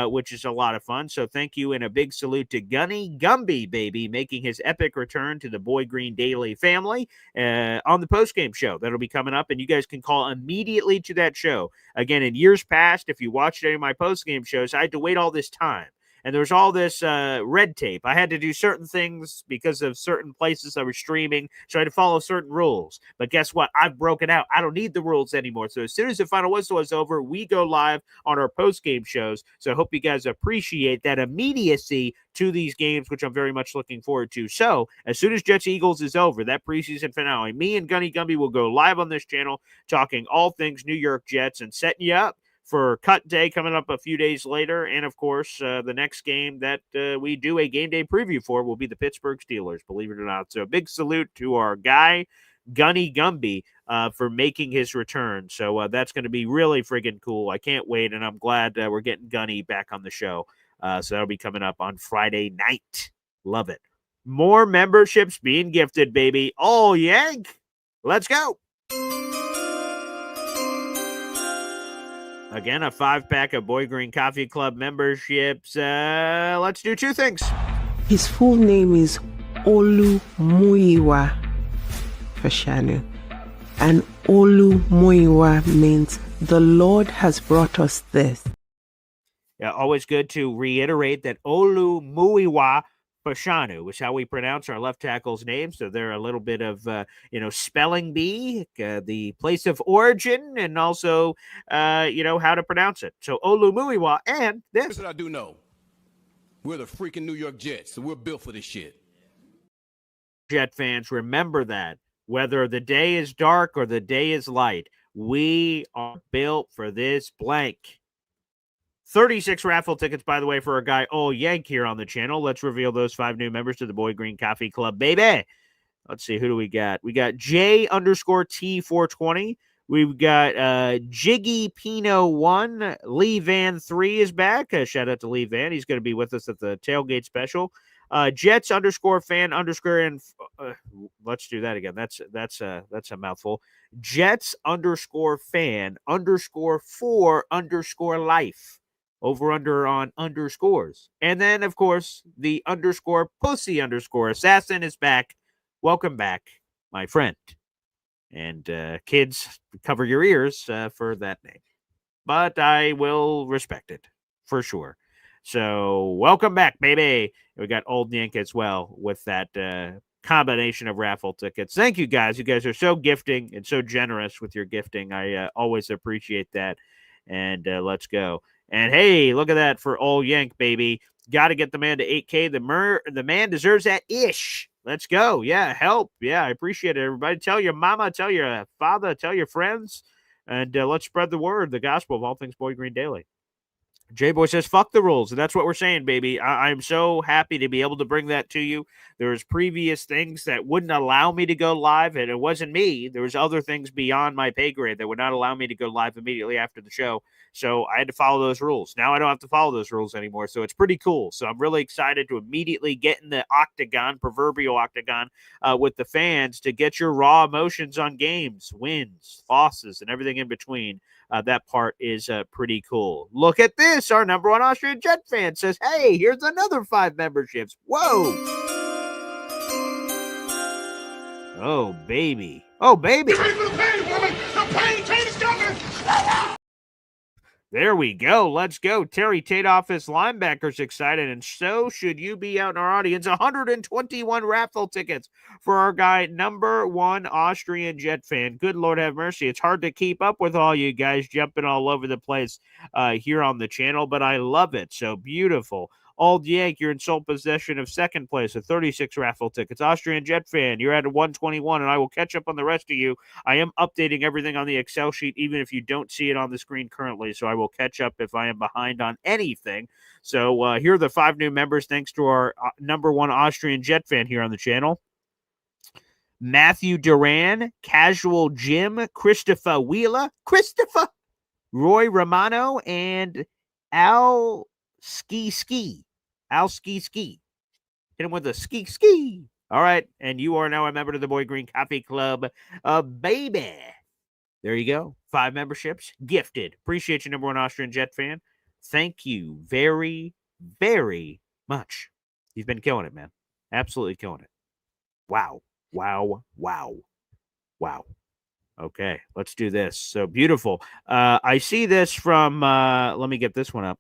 which is a lot of fun. So thank you, and a big salute to Gunny Gumby, baby, making his epic return to the Boy Green Daily family on the post-game show. That'll be coming up, and you guys can call immediately to that show. Again, in years past, if you watched any of my post-game shows, I had to wait all this time. And there's all this red tape. I had to do certain things because of certain places I was streaming, so I had to follow certain rules. But guess what? I've broken out. I don't need the rules anymore. So as soon as the final whistle is over, we go live on our post-game shows. So I hope you guys appreciate that immediacy to these games, which I'm very much looking forward to. So as soon as Jets-Eagles is over, that preseason finale, me and Gunny Gumby will go live on this channel talking all things New York Jets and setting you up for cut day coming up a few days later. And, of course, the next game that we do a game day preview for will be the Pittsburgh Steelers, believe it or not. So a big salute to our guy, Gunny Gumby, for making his return. So that's going to be really friggin' cool. I can't wait, and I'm glad we're getting Gunny back on the show. So that'll be coming up on Friday night. Love it. More memberships being gifted, baby. Oh, yank. Let's go. Again, a 5-pack of Boy Green Coffee Club memberships. Let's do two things. His full name is Olumuyiwa Fashanu. And Olumuyiwa means the Lord has brought us this. Yeah, always good to reiterate that Olumuyiwa Fashanu is how we pronounce our left tackle's name. So they're a little bit of, spelling bee, the place of origin, and also, how to pronounce it. So Olumuyiwa, and this. Here's what I do know. We're the freaking New York Jets, so we're built for this shit. Jet fans, remember that. Whether the day is dark or the day is light, We are built for this blank. 36 raffle tickets, by the way, for our guy Old Yank here on the channel. Let's reveal those 5 new members to the Boy Green Coffee Club, baby. Let's see, who do we got? We got J_T420. We've got Jiggy Pino 1. Lee Van 3 is back. Shout out to Lee Van. He's going to be with us at the tailgate special. Jets_fan_ and let's do that again. That's a mouthful. Jets_fan_ 4_ over under on underscores. And then, of course, the _pussy_ assassin is back. Welcome back, my friend. And kids, cover your ears for that name. But I will respect it for sure. So welcome back, baby. We got Old Yank as well with that combination of raffle tickets. Thank you, guys. You guys are so gifting and so generous with your gifting. I always appreciate that. And let's go. And hey, look at that for Old Yank, baby. Got to get the man to 8K. The man deserves that ish. Let's go. Yeah, help. Yeah, I appreciate it, everybody. Tell your mama, tell your father, tell your friends, and let's spread the word, the gospel of all things Boy Green Daily. J-Boy says, fuck the rules. And that's what we're saying, baby. I'm so happy to be able to bring that to you. There's previous things that wouldn't allow me to go live, and it wasn't me. There was other things beyond my pay grade that would not allow me to go live immediately after the show. So I had to follow those rules. Now I don't have to follow those rules anymore. So it's pretty cool. So I'm really excited to immediately get in the octagon, proverbial octagon, with the fans to get your raw emotions on games, wins, losses, and everything in between. That part is pretty cool. Look at this. Our number 1 Austrian Jet fan says, hey, here's another 5 memberships. Whoa. Oh, baby. Oh, baby. There we go. Let's go. Terry Tate Office linebackers excited, and so should you be out in our audience. 121 raffle tickets for our guy, number 1 Austrian Jet Fan. Good Lord have mercy. It's hard to keep up with all you guys jumping all over the place here on the channel, but I love it. So beautiful. Old Yank, you're in sole possession of second place with 36 raffle tickets. Austrian Jet Fan, you're at 121, and I will catch up on the rest of you. I am updating everything on the Excel sheet, even if you don't see it on the screen currently, so I will catch up if I am behind on anything. So here are the 5 new members, thanks to our number 1 Austrian Jet Fan here on the channel. Matthew Duran, Casual Jim, Christopher Wheeler, Roy Romano, and Al Ski. Hit him with a ski. All right. And you are now a member of the Boy Green Coffee Club, baby. There you go. 5 memberships gifted. Appreciate you, number 1 Austrian Jet Fan. Thank you very, very much. He's been killing it, man. Absolutely killing it. Wow. Okay. Let's do this. So beautiful. I see this from, let me get this one up.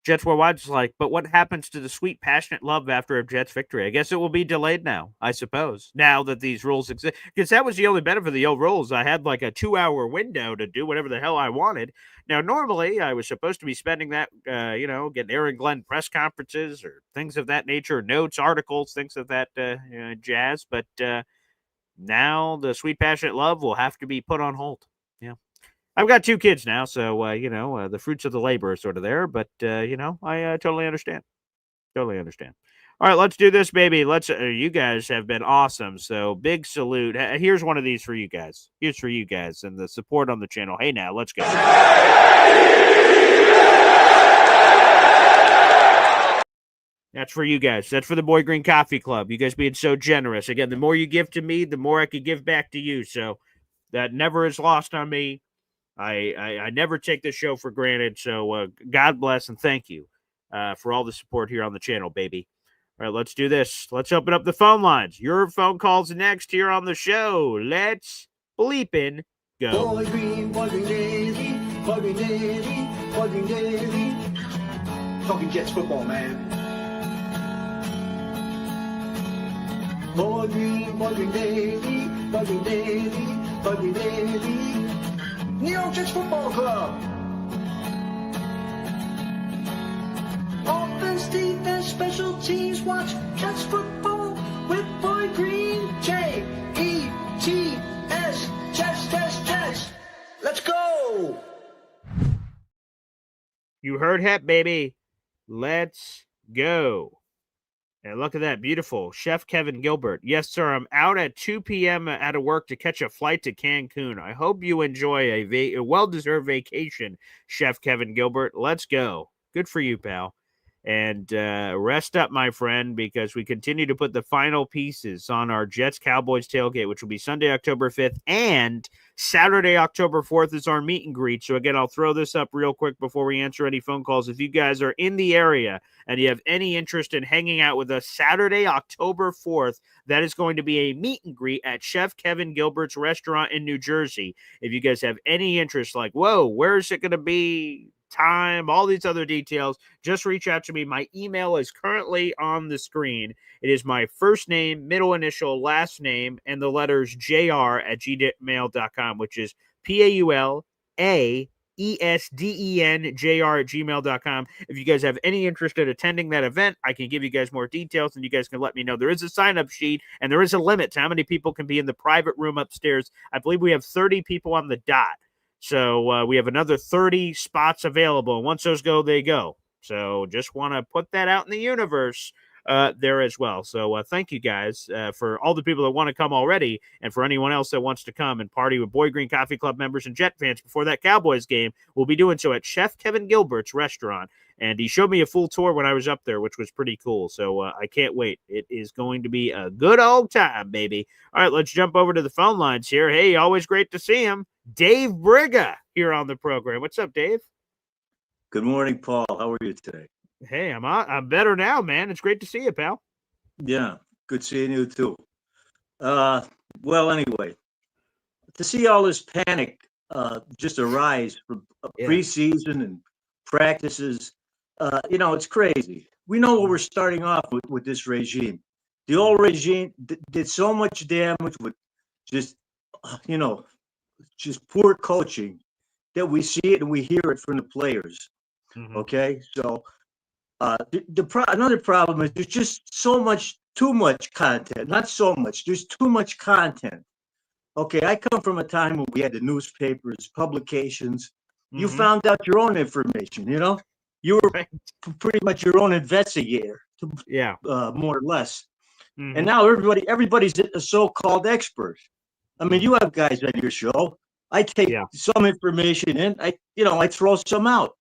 Jets Worldwide's like, but what happens to the sweet, passionate love after a Jets victory? I guess it will be delayed now, I suppose, now that these rules exist. Because that was the only benefit of the old rules. I had like a 2-hour window to do whatever the hell I wanted. Now, normally, I was supposed to be spending that, getting Aaron Glenn press conferences or things of that nature, notes, articles, things of that jazz. But now the sweet, passionate love will have to be put on hold. Yeah. I've got 2 kids now, so, the fruits of the labor are sort of there, but, I totally understand. All right, let's do this, baby. You guys have been awesome, so big salute. Here's one of these for you guys. Here's for you guys and the support on the channel. Hey, now, let's go. That's for you guys. That's for the Boy Green Coffee Club. You guys being so generous. Again, the more you give to me, the more I can give back to you, so that never is lost on me. I never take this show for granted, so God bless and thank you for all the support here on the channel, baby. All right, let's do this. Let's open up the phone lines. Your phone calls next here on the show. Let's bleepin' go. Boy Green Daily, Boy Green Daily, Boy Green Daily. Talking Jets football, man. Boy Green Daily, Boy Green Daily, Boy Green Daily. New York Jets Football Club. Offense, defense, special teams. Watch Jets football with Boy Green. Jets Jets. Let's go. You heard Hep, baby. Let's go. And look at that. Beautiful. Chef Kevin Gilbert. Yes, sir. I'm out at 2 p.m. out of work to catch a flight to Cancun. I hope you enjoy a well-deserved vacation, Chef Kevin Gilbert. Let's go. Good for you, pal. And rest up, my friend, because we continue to put the final pieces on our Jets-Cowboys tailgate, which will be Sunday, October 5th, and Saturday, October 4th is our meet and greet. So, again, I'll throw this up real quick before we answer any phone calls. If you guys are in the area and you have any interest in hanging out with us Saturday, October 4th, that is going to be a meet and greet at Chef Kevin Gilbert's restaurant in New Jersey. If you guys have any interest, like, whoa, where is it going to be? Time, all these other details, just reach out to me. My email is currently on the screen. It is my first name, middle initial, last name, and the letters jr@gmail.com, which is PAULAESDENJR@gmail.com. If you guys have any interest in attending that event, I can give you guys more details and you guys can let me know. There is a sign-up sheet and there is a limit to how many people can be in the private room upstairs. I believe we have 30 people on the dot. So we have another 30 spots available. And once those go, they go. So just want to put that out in the universe there as well. So thank you guys for all the people that want to come already and for anyone else that wants to come and party with Boy Green Coffee Club members and Jet fans before that Cowboys game. We'll be doing so at Chef Kevin Gilbert's restaurant. And he showed me a full tour when I was up there, which was pretty cool. So I can't wait. It is going to be a good old time, baby. All right, let's jump over to the phone lines here. Hey, always great to see him. Dave Briga here on the program. What's up, Dave? Good morning, Paul. How are you today? Hey, I'm better now, man. It's great to see you, pal. Yeah, good seeing you too. Well, anyway, to see all this panic just arise from preseason and practices, it's crazy. We know what we're starting off with this regime. The old regime did so much damage with just poor coaching that we see it and we hear it from the players. Mm-hmm. Okay, so another problem is there's just too much content. Not so much. There's too much content. Okay, I come from a time when we had the newspapers, publications. Mm-hmm. You found out your own information. You were pretty much your own investigator. More or less. Mm-hmm. And now everybody's a so-called expert. I mean, you have guys on your show. I take some information in, I throw some out.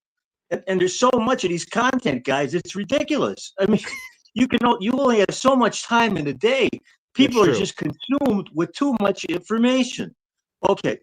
And there's so much of these content, guys, it's ridiculous. I mean, you only have so much time in a day. People are just consumed with too much information. Okay.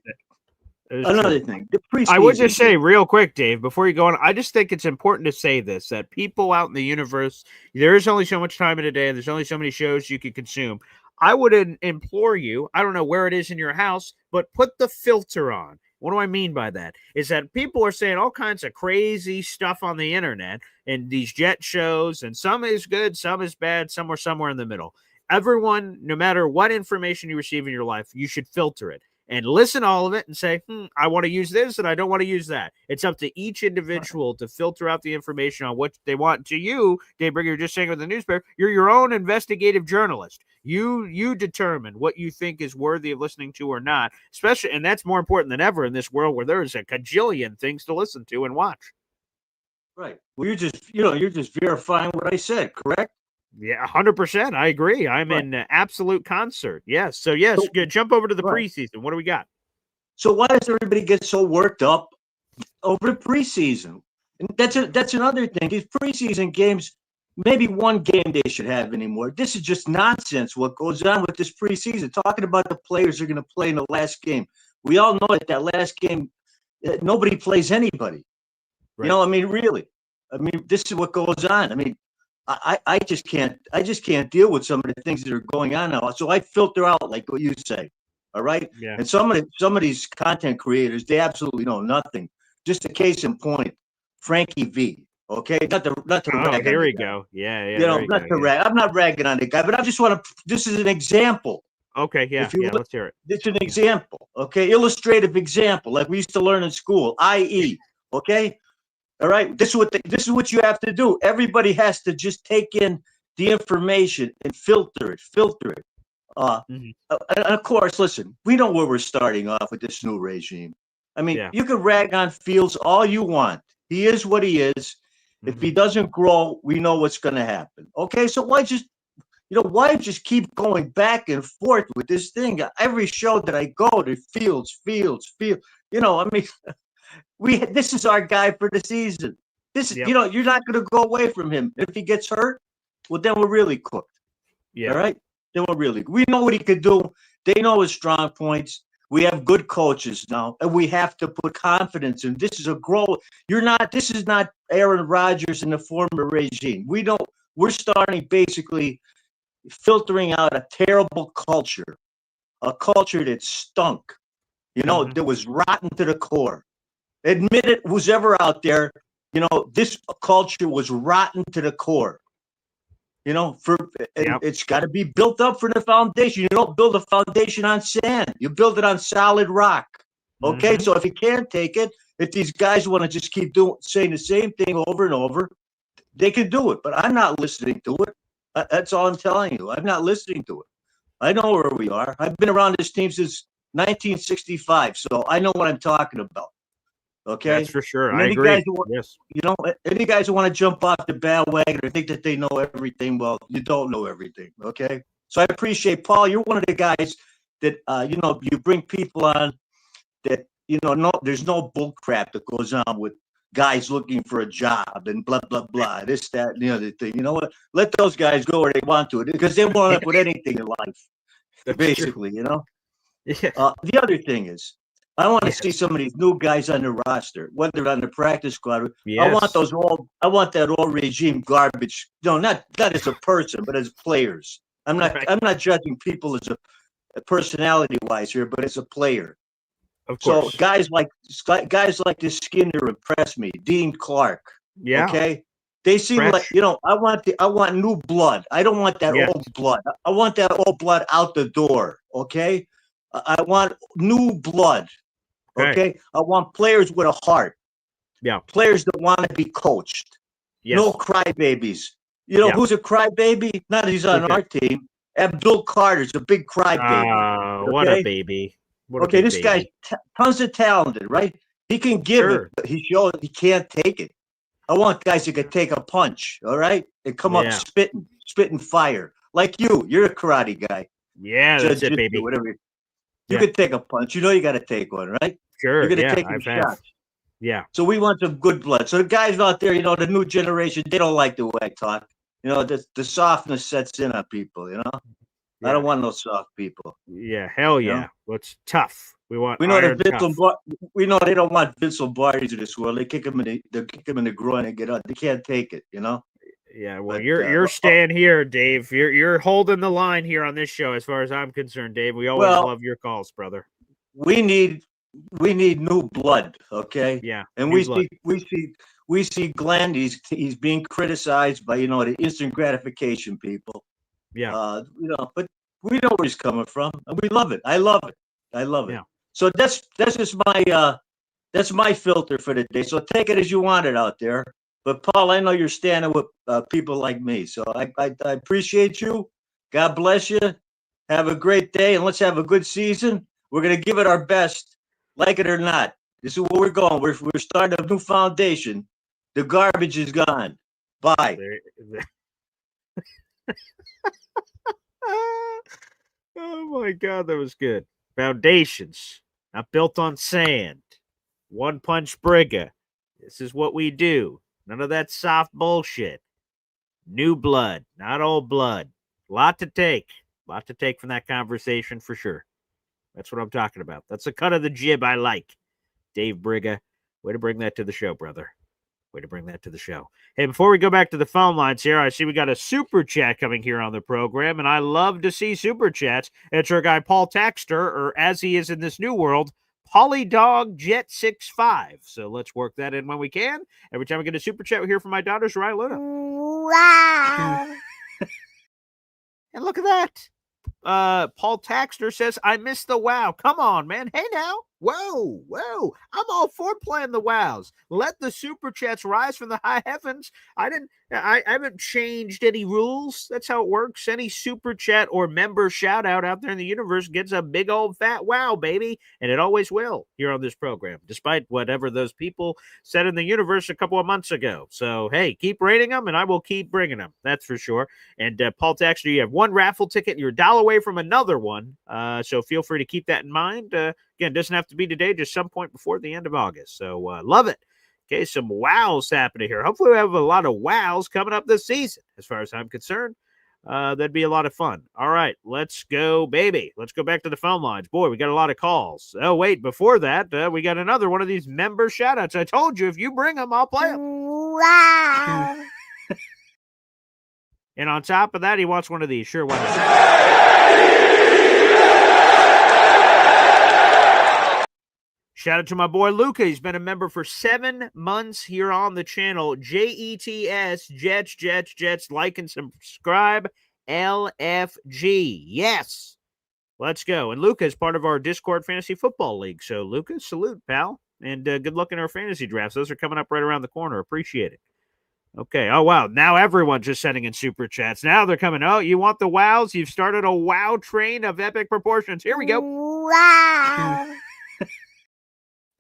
Another thing. I would just say real quick, Dave, before you go on, I just think it's important to say this, that people out in the universe, there is only so much time in a day, and there's only so many shows you can consume. I would implore you, I don't know where it is in your house, but put the filter on. What do I mean by that? Is that people are saying all kinds of crazy stuff on the internet and these Jet shows, and some is good, some is bad, some are somewhere in the middle. Everyone, no matter what information you receive in your life, you should filter it and listen to all of it and say, I want to use this and I don't want to use that. It's up to each individual to filter out the information on what they want. To you, Dave Briga, you're just saying with the newspaper, you're your own investigative journalist. You determine what you think is worthy of listening to or not, especially, and that's more important than ever in this world where there's a cajillion things to listen to and watch. Right. Well, you're just verifying what I said, correct? Yeah, 100%. I agree. I'm in absolute concert. Yes. So, yes, jump over to the preseason. What do we got? So why does everybody get so worked up over the preseason? And that's another thing. These preseason games, maybe one game they should have anymore. This is just nonsense what goes on with this preseason. Talking about the players who are going to play in the last game. We all know that last game, nobody plays anybody. Right. I mean, really. I mean, this is what goes on. I mean, I just can't deal with some of the things that are going on now. So I filter out like what you say. All right. Yeah. And some of these content creators, they absolutely know nothing. Just a case in point, Frankie V. Okay. Not to rag here we go. Yeah. Not to rag. I'm not ragging on the guy, but I just want to. This is an example. Okay. Yeah. Let's hear it. It's an example. Okay. Illustrative example, like we used to learn in school. I.e. Okay. All right. This is what you have to do. Everybody has to just take in the information and filter it. And of course, listen, we know where we're starting off with this new regime. I mean, you can rag on Fields all you want. He is what he is. If he doesn't grow, we know what's going to happen. Okay, so why just keep going back and forth with this thing? Every show that I go to, Fields. I mean, this is our guy for the season. This is, you're not going to go away from him. If he gets hurt, well, then we're really cooked. Yeah. All right. Then we know what he could do. They know his strong points. We have good coaches now, and we have to put confidence in. This is a growth. This is not Aaron Rodgers in the former regime. We're starting basically filtering out a terrible culture, a culture that stunk, that was rotten to the core. Admit it, who's ever out there, this culture was rotten to the core. It's got to be built up from the foundation. You don't build a foundation on sand. You build it on solid rock. Okay, so if you can't take it, if these guys want to just keep saying the same thing over and over, they can do it. But I'm not listening to it. That's all I'm telling you. I'm not listening to it. I know where we are. I've been around this team since 1965, so I know what I'm talking about. Okay, that's for sure. And I agree. Yes, any guys who want to jump off the bandwagon or think that they know everything, well, you don't know everything. Okay, so I appreciate Paul. You're one of the guys that you bring people on that there's no bull crap that goes on with guys looking for a job and blah blah blah, this, that, and the other thing. You know what? Let those guys go where they want to, because they won't end up with anything in life. That's basically, true. The other thing is, I want to see some of these new guys on the roster, whether on the practice squad. Yes. I want that old regime garbage. No, not as a person, but as players. I'm not judging people as a personality wise here, but as a player. Of course. So guys like this Skinner impress me. Dean Clark. Yeah. Okay. They seem like I want new blood. I don't want that old blood. I want that old blood out the door. Okay. I want new blood. Okay. I want players with a heart. Yeah. Players that want to be coached. Yes. No crybabies. Who's a crybaby? Not that he's on our team. Abdul Carter's a big crybaby. What a baby. This guy's tons of talented, right? He can give it, but he shows he can't take it. I want guys that can take a punch, all right? And come up spitting fire. Like you. You're a karate guy. Yeah, that's it, baby. Whatever. You could take a punch. You got to take one, right? Sure. You're going to take some shots. Yeah. So we want some good blood. So the guys out there, the new generation, they don't like the way I talk. The softness sets in on people, Yeah. I don't want no soft people. Yeah, hell yeah. Well, it's tough. We know we know they don't want Vince Lombardi's in this world. They kick him in the groin and get out. They can't take it, Yeah, well, you're staying here, Dave. You're holding the line here on this show, as far as I'm concerned, Dave. We always love your calls, brother. We need new blood, okay? Yeah, and we see Glenn. He's being criticized by the instant gratification people. Yeah, but we know where he's coming from, and we love it. I love it. Yeah. So that's just my filter for the day. So take it as you want it out there. But Paul, I know you're standing with people like me, so I appreciate you. God bless you. Have a great day, and let's have a good season. We're gonna give it our best, like it or not. This is where we're going. We're starting a new foundation. The garbage is gone. Bye. Oh my God, that was good. Foundations, not built on sand. One punch Brigga. This is what we do. None of that soft bullshit. New blood, not old blood. Lot to take from that conversation for sure. That's what I'm talking about. That's the cut of the jib I like. Dave Brigga, way to bring that to the show, brother. Way to bring that to the show. Hey, before we go back to the phone lines here, I see we got a super chat coming here on the program, and I love to see super chats. It's our guy Paul Taxter, or as he is in this new world, Polydog Jet 65. So let's work that in when we can. Every time we get a super chat, we hear from my daughters, Ryan Luna. Wow. And look at that. Paul Taxter says, I missed the wow. Come on, man. Hey, now. Whoa. I'm all for playing the wows. Let the super chats rise from the high heavens. I haven't changed any rules. That's how it works. Any super chat or member shout out there in the universe gets a big old fat wow, baby. And it always will here on this program, despite whatever those people said in the universe a couple of months ago. So, hey, keep rating them and I will keep bringing them. That's for sure. And Paul Taxter, you have one raffle ticket and you're $1 away from another one. So feel free to keep that in mind. Again, doesn't have to be today, just some point before the end of August. So love it. Okay, some wows happening here. Hopefully we have a lot of wows coming up this season, as far as I'm concerned. That'd be a lot of fun. All right, let's go, baby. Let's go back to the phone lines. Boy, we got a lot of calls. Oh, wait, before that, we got another one of these member shout-outs. I told you, if you bring them, I'll play them. Wow. And on top of that, he wants one of these. Sure, why not? Shout out to my boy Luca. He's been a member for 7 months here on the channel. JETS, Jets. Like and subscribe. LFG. Yes. Let's go. And Luca is part of our Discord Fantasy Football League. So, Luca, salute, pal. And good luck in our fantasy drafts. Those are coming up right around the corner. Appreciate it. Okay. Oh, wow. Now everyone's just sending in super chats. Now they're coming. Oh, you want the wows? You've started a wow train of epic proportions. Here we go. Wow.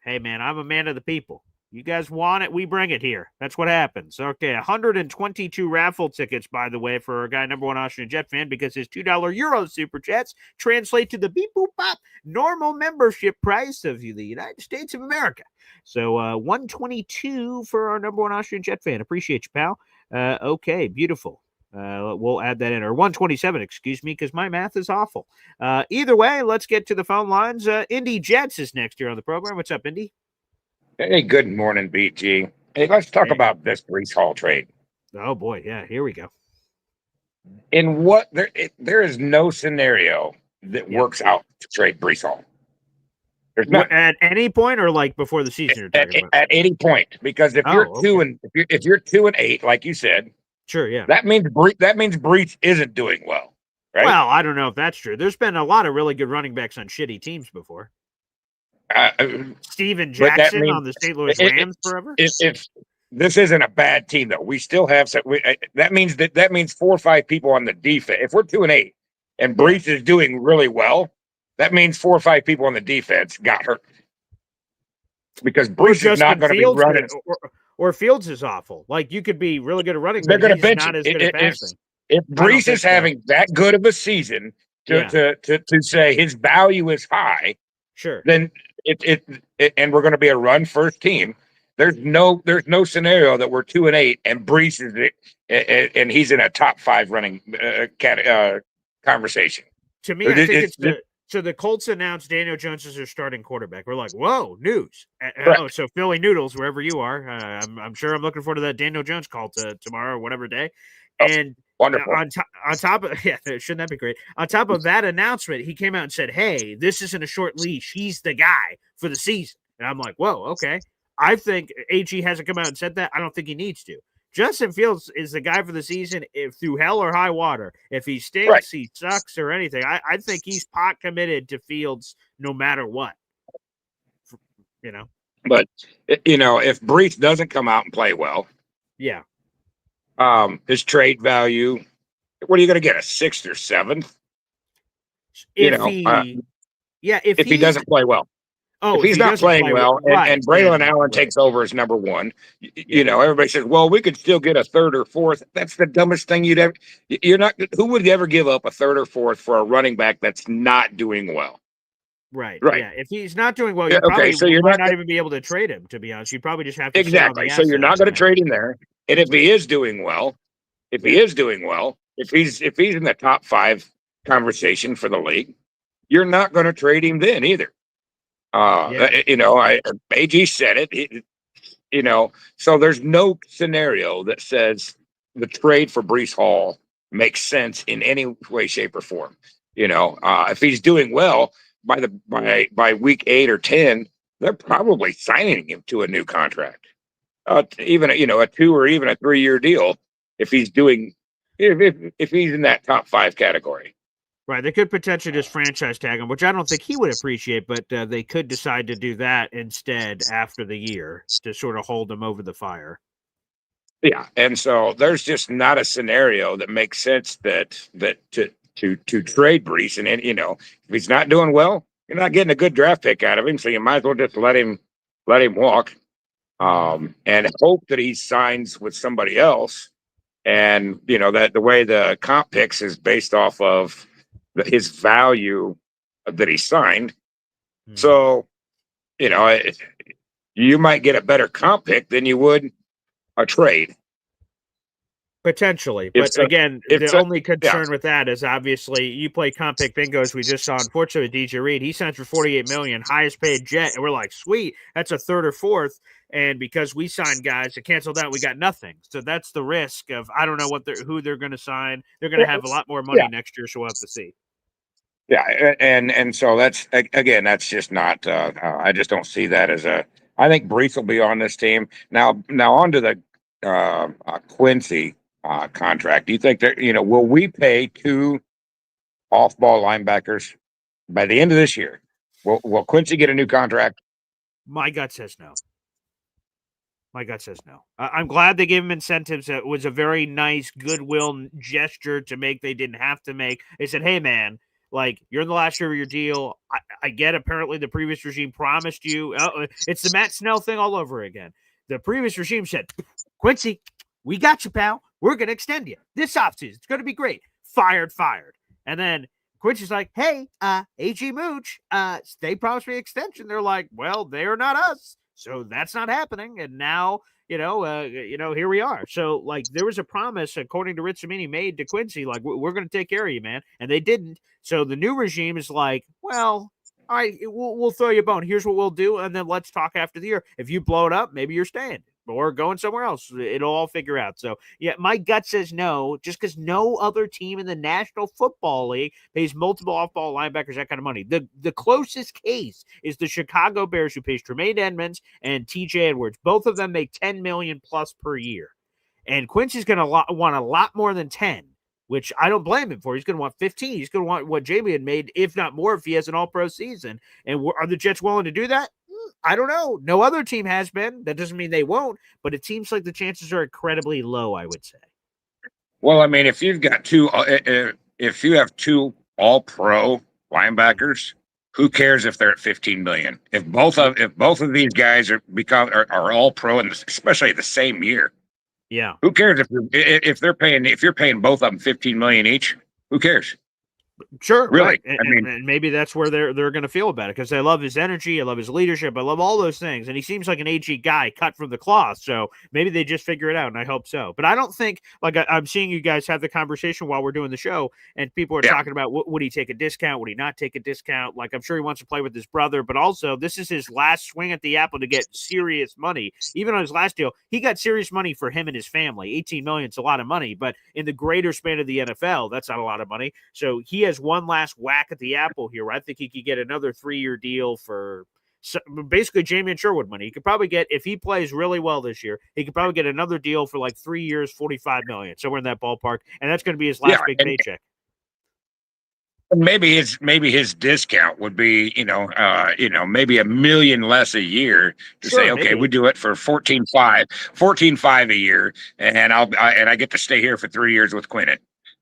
Hey, man, I'm a man of the people. You guys want it, we bring it here. That's what happens. Okay, 122 raffle tickets, by the way, for our guy, number one Austrian Jet Fan, because his $2 Euro super chats translate to the beep boop bop normal membership price of the United States of America. So 122 for our number one Austrian Jet Fan. Appreciate you, pal. Okay, beautiful. We'll add that in, or 127, excuse me, because my math is awful. Either way, let's get to the phone lines. Indy Jets is next here on the program. What's up, Indy? Hey, good morning, BG. Hey, let's talk about this Bree Hall trade. Oh boy, yeah, here we go. In what there is no scenario that works out to trade Bree Hall. There's not at any point, or like before the season. You're talking about? At any point, because if you're 2-8, like you said. Sure, yeah. That means Breach isn't doing well, right? Well, I don't know if that's true. There's been a lot of really good running backs on shitty teams before. Steven Jackson on the St. Louis Rams forever. If this isn't a bad team, though, we still have some. That means 4 or 5 people on the defense. If we're 2-8 and Breach is doing really well, that means 4 or 5 people on the defense got hurt because Breach is not going to be running. Or Fields is awful. Like, you could be really good at running, they're going to bench not as good at passing. If Breece is having that good of a season to say his value is high, sure, then and we're going to be a run first team. There's no scenario that we're 2-8 and Breece is and he's in a top 5 running conversation. To me, I think it's so the Colts announced Daniel Jones as their starting quarterback. We're like, whoa, news. Oh, so Philly Noodles, wherever you are. I'm sure I'm looking forward to that Daniel Jones call tomorrow or whatever day. And wonderful. On top of, shouldn't that be great? On top of that announcement, he came out and said, hey, this isn't a short leash. He's the guy for the season. And I'm like, whoa, okay. I think AG hasn't come out and said that. I don't think he needs to. Justin Fields is the guy for the season if through hell or high water. If he stinks, he sucks or anything. I think he's pot committed to Fields no matter what. You know? But, if Breece doesn't come out and play well, his trade value, what are you going to get, a 6th or 7th? If he doesn't play well. Oh, if he's not playing well, and Braylon Allen takes over as number 1, everybody says, well, we could still get a 3rd or 4th. That's the dumbest thing you'd ever. Who would ever give up a 3rd or 4th for a running back that's not doing well? Right. Yeah. If he's not doing well, you might not even be able to trade him, to be honest. You'd probably just have to. Exactly. So you're not going to trade him there. And if he is doing well, if he's in the top 5 conversation for the league, you're not going to trade him then either. AG said it, so there's no scenario that says the trade for Bree Hall makes sense in any way, shape, or form. If he's doing well by week 8 or 10, they're probably signing him to a new contract, even a 2 or even a 3-year deal. If he's doing, if he's in that top 5 category, Right, they could potentially just franchise tag him, which I don't think he would appreciate, but they could decide to do that instead after the year to sort of hold him over the fire. Yeah, and so there's just not a scenario that makes sense that to trade Brees, and if he's not doing well, you're not getting a good draft pick out of him, so you might as well just let him walk, and hope that he signs with somebody else, and that the way the comp picks is based off of his value that he signed, so you might get a better comp pick than you would a trade. Potentially, but again, the only concern with that is obviously you play comp pick bingo, as we just saw. Unfortunately, DJ Reed, he signed for $48 million, highest paid Jet, and we're like, sweet, that's a third or fourth. And because we signed guys to cancel that, we got nothing. So that's the risk of I don't know who they're going to sign. They're going to have a lot more money next year, so we'll have to see. Yeah, and so that's just not. I just don't see that as a. I think Brees will be on this team now. On to the Quincy contract. Do you think that will we pay 2 off-ball linebackers by the end of this year? Will Quincy get a new contract? My gut says no. I'm glad they gave him incentives. It was a very nice goodwill gesture to make. They didn't have to make. They said, "Hey, man, like you're in the last year of your deal. I get. Apparently, the previous regime promised you. It's the Matt Snell thing all over again. The previous regime said, Quincy, we got you, pal. We're going to extend you this offseason. It's going to be great. Fired. And then Quincy's like, hey, AG Mooch, they promised me extension. They're like, well, they're not us. So that's not happening. And now, here we are. So, like, there was a promise, according to Rich Cimini, made to Quincy, like, we're going to take care of you, man. And they didn't. So the new regime is like, well, all right, we'll throw you a bone. Here's what we'll do. And then let's talk after the year. If you blow it up, maybe you're staying or going somewhere else. It'll all figure out. So, yeah, my gut says no, just because no other team in the National Football League pays multiple off-ball linebackers that kind of money. The closest case is the Chicago Bears, who pays Tremaine Edmonds and TJ Edwards. Both of them make $10 million plus per year. And Quincy's going to want a lot more than 10, which I don't blame him for. He's going to want 15. He's going to want what Jamie had made, if not more, if he has an all-pro season. And are the Jets willing to do that? I don't know. No other team has been. That doesn't mean they won't, but it seems like the chances are incredibly low, I would say. Well, I mean, if you've got if you have 2 all-pro linebackers, who cares if they're at 15 million? If both of these guys are all-pro, and especially the same year, yeah, who cares if you're paying both of them 15 million each? Who cares? Sure, really. Right. And maybe that's where they're going to feel about it, because I love his energy, I love his leadership, I love all those things, and he seems like an AG guy cut from the cloth. So maybe they just figure it out, and I hope so. But I don't think, like, I'm seeing you guys have the conversation while we're doing the show, and people are talking about would he take a discount, would he not take a discount? Like, I'm sure he wants to play with his brother, but also this is his last swing at the apple to get serious money. Even on his last deal, he got serious money for him and his family. 18 million is a lot of money, but in the greater span of the NFL, that's not a lot of money. So he has one last whack at the apple here. I think he could get another 3-year deal for basically Jamie and Sherwood money. He could probably get, if he plays really well this year, he could probably get another deal for like 3 years, 45 million, somewhere in that ballpark, and that's going to be his last big paycheck. Maybe his discount would be, maybe $1 million less a year to say, okay, we do it for 14.5 a year, and I get to stay here for 3 years with Quinton.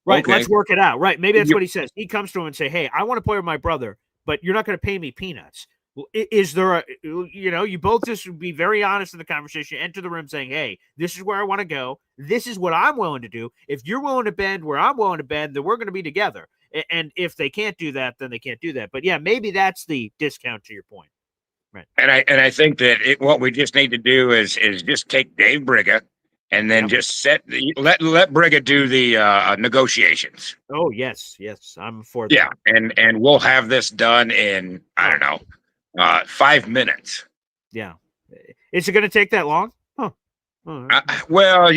Right, okay. Let's work it out. Right, maybe that's what he says. He comes to him and say, hey, I want to play with my brother, but you're not going to pay me peanuts. Is there you both just be very honest in the conversation, enter the room saying, hey, this is where I want to go. This is what I'm willing to do. If you're willing to bend where I'm willing to bend, then we're going to be together. And if they can't do that, then they can't do that. But yeah, maybe that's the discount to your point. Right. And I think that what we just need to do is just take Dave Briga and then just let Briga do the negotiations. Oh, yes. I'm for that. Yeah, and we'll have this done in, I don't know, 5 minutes. Yeah. Is it going to take that long? Huh. Well,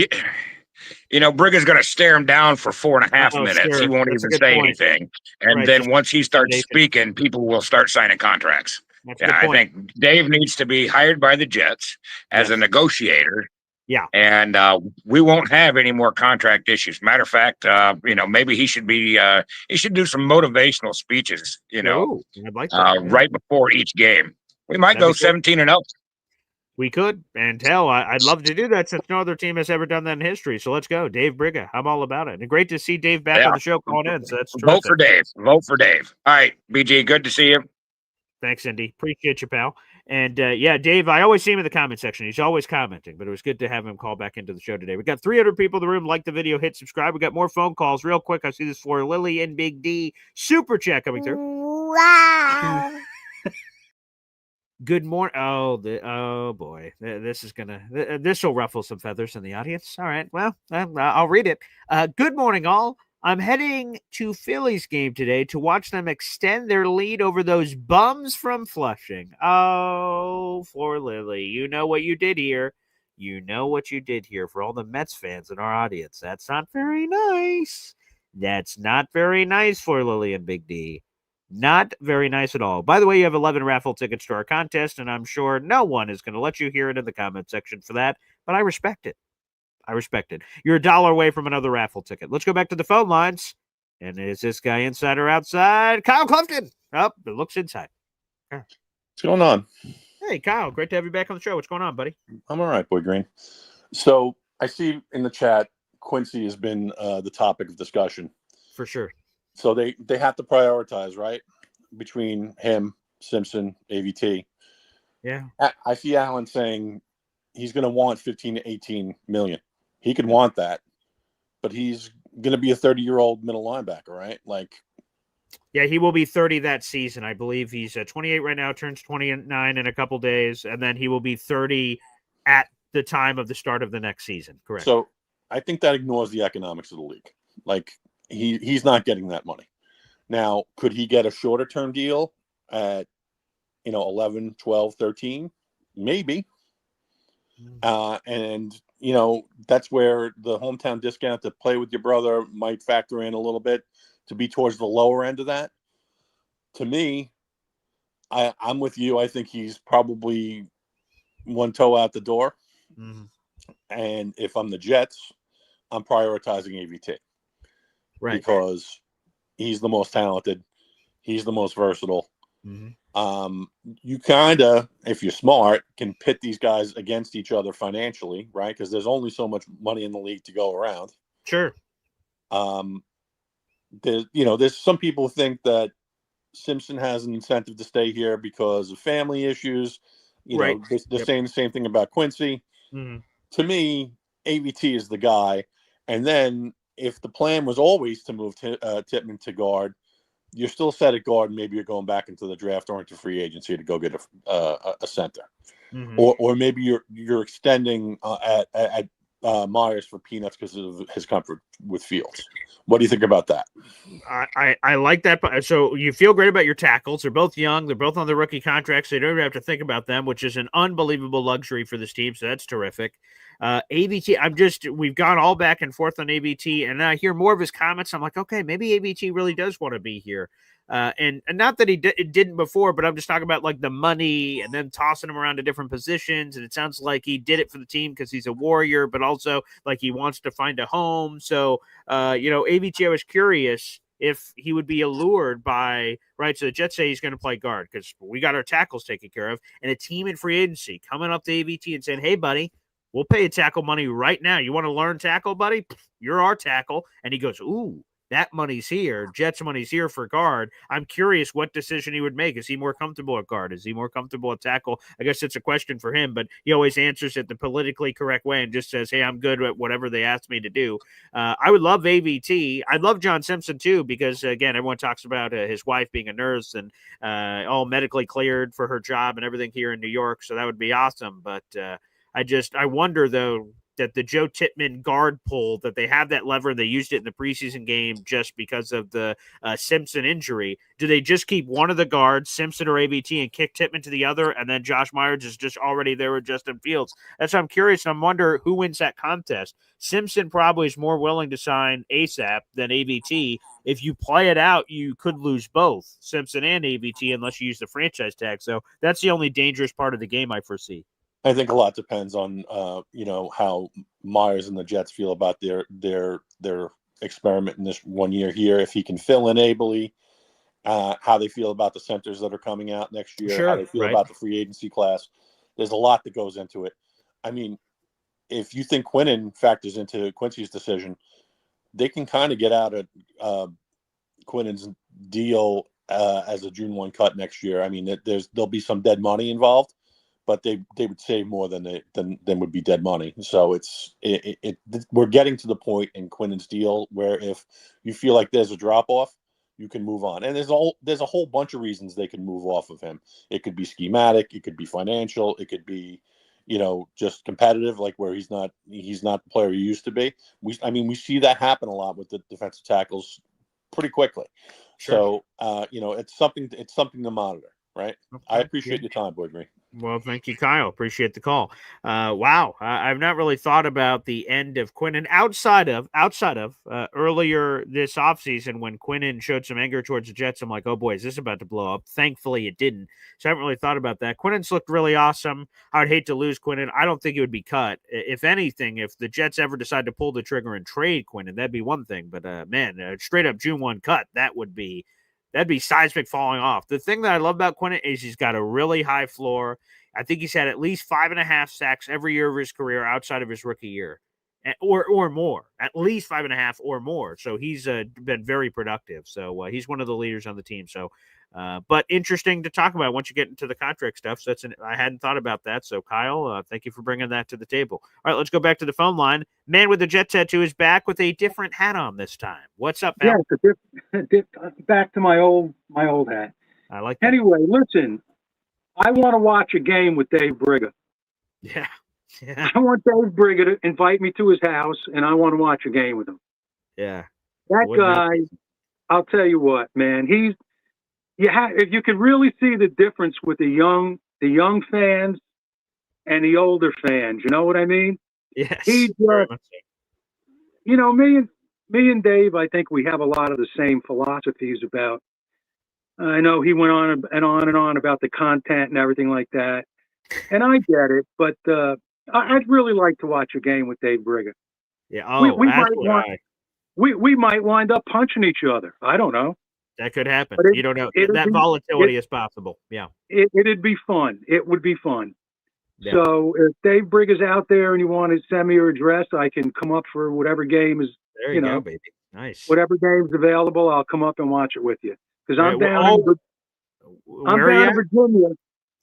Briga's going to stare him down for 4.5 minutes. Sure. He won't even say anything. And then once he starts speaking, people will start signing contracts. I think Dave needs to be hired by the Jets as a negotiator. Yeah. And we won't have any more contract issues. Matter of fact, maybe he should do some motivational speeches, Ooh, I'd like that. right before each game. We might That'd go be cool. 17-0. We could, and hell, I'd love to do that since no other team has ever done that in history. So let's go, Dave Briga. I'm all about it. And great to see Dave back on the show calling in. So that's terrific. Vote for Dave. Vote for Dave. All right, BG, good to see you. Thanks, Indy. Appreciate you, pal. And yeah, Dave, I always see him in the comment section. He's always commenting, but it was good to have him call back into the show today. We got 300 people in the room. Like the video, hit subscribe. We got more phone calls real quick. I see this for Lily and Big D. Super chat coming through. Wow. Good morning. Oh boy. This will ruffle some feathers in the audience. All right. Well, I'll read it. Good morning, all. I'm heading to Phillies game today to watch them extend their lead over those bums from Flushing. Oh, for Lily. You know what you did here. You know what you did here for all the Mets fans in our audience. That's not very nice. That's not very nice for Lily and Big D. Not very nice at all. By the way, you have 11 raffle tickets to our contest, and I'm sure no one is going to let you hear it in the comment section for that, but I respect it. I respect it. You're $1 away from another raffle ticket. Let's go back to the phone lines. And is this guy inside or outside? Kyle Clifton. Oh, it looks inside. What's going on? Hey, Kyle. Great to have you back on the show. What's going on, buddy? I'm all right, Boy Green. So I see in the chat, Quincy has been the topic of discussion. For sure. So they have to prioritize, right? Between him, Simpson, AVT. Yeah. I see Allen saying he's going to want 15 to 18 million. He could want that, but he's going to be a 30-year-old middle linebacker, right? Yeah, he will be 30 that season. I believe he's 28 right now, turns 29 in a couple days, and then he will be 30 at the time of the start of the next season. Correct. So I think that ignores the economics of the league. He's not getting that money. Now, could he get a shorter term deal at 11, 12, 13? Maybe. And that's where the hometown discount to play with your brother might factor in a little bit to be towards the lower end of that. To me, I'm with you. I think he's probably one toe out the door. Mm-hmm. And if I'm the Jets, I'm prioritizing AVT. Right. Because he's the most talented. He's the most versatile. Mm-hmm. You kind of, if you're smart, can pit these guys against each other financially, right? Because there's only so much money in the league to go around. Sure. There's some people think that Simpson has an incentive to stay here because of family issues. Right. They're saying the same thing about Quincy. Mm-hmm. To me, AVT is the guy. And then if the plan was always to move Tippmann to guard, you're still set at guard, and maybe you're going back into the draft or into free agency to go get a center, mm-hmm. or maybe you're extending at Myers for peanuts because of his comfort with Fields. What do you think about that? I like that. So you feel great about your tackles. They're both young. They're both on their rookie contracts. So you don't even have to think about them, which is an unbelievable luxury for this team. So that's terrific. AVT, we've gone all back and forth on AVT, and I hear more of his comments. I'm like, okay, maybe AVT really does want to be here. And not that he didn't before, but I'm just talking about like the money and then tossing him around to different positions. And it sounds like he did it for the team because he's a Warrior, but also like he wants to find a home. So, AVT, I was curious if he would be allured by, right? So the Jets say he's going to play guard because we got our tackles taken care of, and a team in free agency coming up to AVT and saying, hey, buddy, we'll pay you tackle money right now. You want to learn tackle, buddy? You're our tackle. And he goes, ooh, that money's here. Jets money's here for guard. I'm curious what decision he would make. Is he more comfortable at guard? Is he more comfortable at tackle? I guess it's a question for him, but he always answers it the politically correct way and just says, hey, I'm good at whatever they asked me to do. I would love AVT. I'd love John Simpson too, because again, everyone talks about his wife being a nurse and all medically cleared for her job and everything here in New York. So that would be awesome. But I wonder though, that the Joe Tippmann guard pull, that they have that lever, they used it in the preseason game just because of the Simpson injury. Do they just keep one of the guards, Simpson or AVT, and kick Tippmann to the other, and then Josh Myers is just already there with Justin Fields? That's what I'm curious, and I wonder who wins that contest. Simpson probably is more willing to sign ASAP than AVT. If you play it out, you could lose both Simpson and AVT unless you use the franchise tag. So that's the only dangerous part of the game I foresee. I think a lot depends on how Myers and the Jets feel about their experiment in this 1 year here. If he can fill in ably, how they feel about the centers that are coming out next year, how they feel about the free agency class. There's a lot that goes into it. I mean, if you think Quinnen factors into Quincy's decision, they can kind of get out of Quinnen's deal as a June 1 cut next year. I mean, there'll be some dead money involved, but they would save more than would be dead money. So we're getting to the point in Quinnen's deal where if you feel like there's a drop off, you can move on. And there's a whole bunch of reasons they can move off of him. It could be schematic, it could be financial, it could be, just competitive, like where he's not the player he used to be. We see that happen a lot with the defensive tackles pretty quickly. Sure. So it's something to monitor, right? Okay. I appreciate your time, Boy Green. Well, thank you, Kyle. Appreciate the call. Wow, I've not really thought about the end of Quinnen outside of earlier this offseason when Quinnen showed some anger towards the Jets. I'm like, oh boy, is this about to blow up? Thankfully, it didn't. So I haven't really thought about that. Quinnen's looked really awesome. I would hate to lose Quinnen. I don't think it would be cut. If anything, if the Jets ever decide to pull the trigger and trade Quinnen, that'd be one thing. But straight up June 1 cut, that'd be seismic falling off. The thing that I love about Quinnen is he's got a really high floor. I think he's had at least 5.5 sacks every year of his career outside of his rookie year, or more, at least 5.5 or more. So he's been very productive. So he's one of the leaders on the team. So, but interesting to talk about once you get into the contract stuff. So I hadn't thought about that. So Kyle, thank you for bringing that to the table. All right, let's go back to the phone line. Man with the Jet tattoo is back with a different hat on this time. What's up, Al? Yeah, back to my old hat. I like that. Anyway, listen, I want to watch a game with Dave Briga. Yeah. I want Dave Briga to invite me to his house, and I want to watch a game with him. Yeah. That guy, I'll tell you what, man, if you could really see the difference with the young fans and the older fans, you know what I mean? Yes. Me and Dave, I think we have a lot of the same philosophies about. I know he went on and on about the content and everything like that, and I get it. But I'd really like to watch a game with Dave Briga. Yeah. We might wind up punching each other. I don't know. That could happen. You don't know. That volatility is possible. Yeah. It'd be fun. It would be fun. Yeah. So if Dave Briga's out there and you want to send me your address, I can come up for whatever game is. There you go, baby. Nice. Whatever game's available, I'll come up and watch it with you. Because I'm down in Virginia.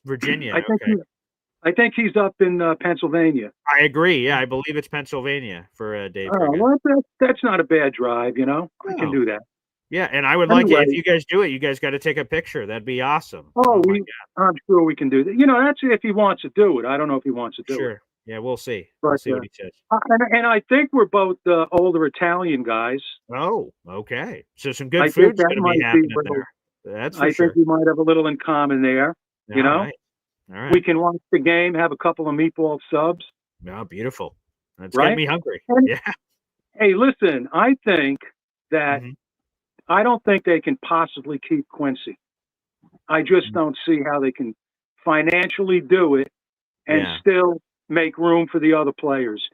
Virginia. I think he's up in Pennsylvania. I agree. Yeah, I believe it's Pennsylvania for Dave. Well, that's not a bad drive. I can do that. Yeah, and I would like it if you guys do it. You guys got to take a picture. That'd be awesome. I'm sure we can do that. That's if he wants to do it. I don't know if he wants to do it. Sure. Yeah, we'll see. We'll see what he says. And I think we're both older Italian guys. Oh, okay. So some good food's going to be happening there. That's for sure. I think we might have a little in common there. All right. We can watch the game, have a couple of meatball subs. Oh, beautiful. That's getting me hungry. Yeah. Hey, listen, I think that I don't think they can possibly keep Quincy. I just don't see how they can financially do it and still make room for the other players.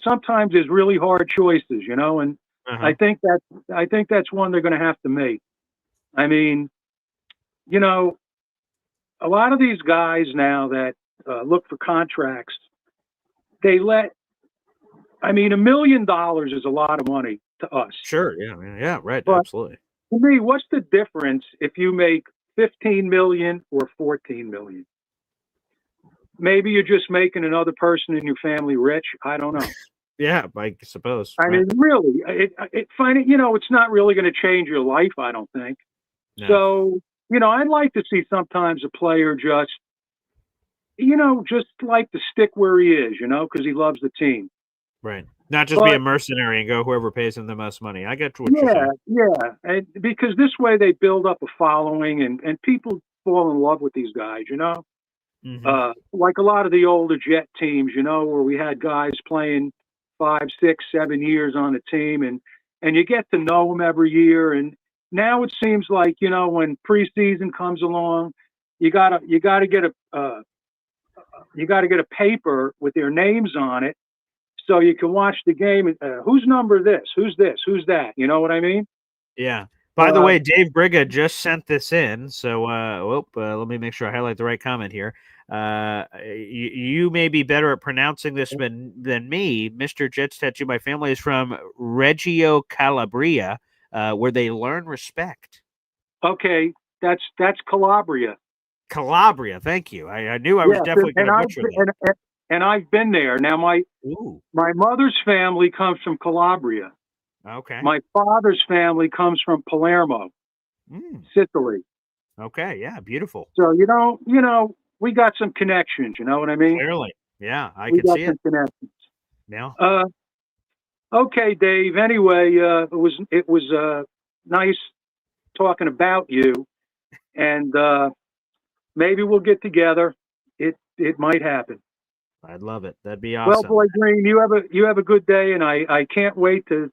Sometimes there's really hard choices, and I think that's one they're going to have to make. I mean, a lot of these guys now that look for contracts, $1 million is a lot of money to us. Sure. Yeah. Right. But absolutely. To me, what's the difference if you make $15 million or $14 million? Maybe you're just making another person in your family rich. I don't know. Yeah, I suppose. I mean, really, it's not really going to change your life, I don't think. No. So, I'd like to see sometimes a player just like to stick where he is, because he loves the team. Right. Not just be a mercenary and go whoever pays him the most money. I get what you're saying. Yeah. And because this way they build up a following and people fall in love with these guys, like a lot of the older Jet teams, where we had guys playing 5, 6, 7 years on a team and you get to know them every year. And now it seems like, when preseason comes along, you gotta get a you got to get a paper with their names on it, so you can watch the game. Whose number this? Who's this? Who's that? You know what I mean? Yeah. By the way, Dave Briga just sent this in, so let me make sure I highlight the right comment here. You may be better at pronouncing this than me. Mr. Jets Tattoo. My family is from Reggio Calabria, where they learn respect. Okay, that's Calabria. Calabria, thank you. I knew I was definitely going to butcher that. And I've been there. Now my mother's family comes from Calabria. Okay. My father's family comes from Palermo, Sicily. Okay, yeah, beautiful. So you know, we got some connections. You know what I mean? Clearly, yeah, I we can got see some it. connections. Yeah. Okay, Dave. Anyway, it was nice talking about you, and maybe we'll get together. It might happen. I'd love it. That'd be Well, awesome. Boy Green, you have a good day, and I can't wait to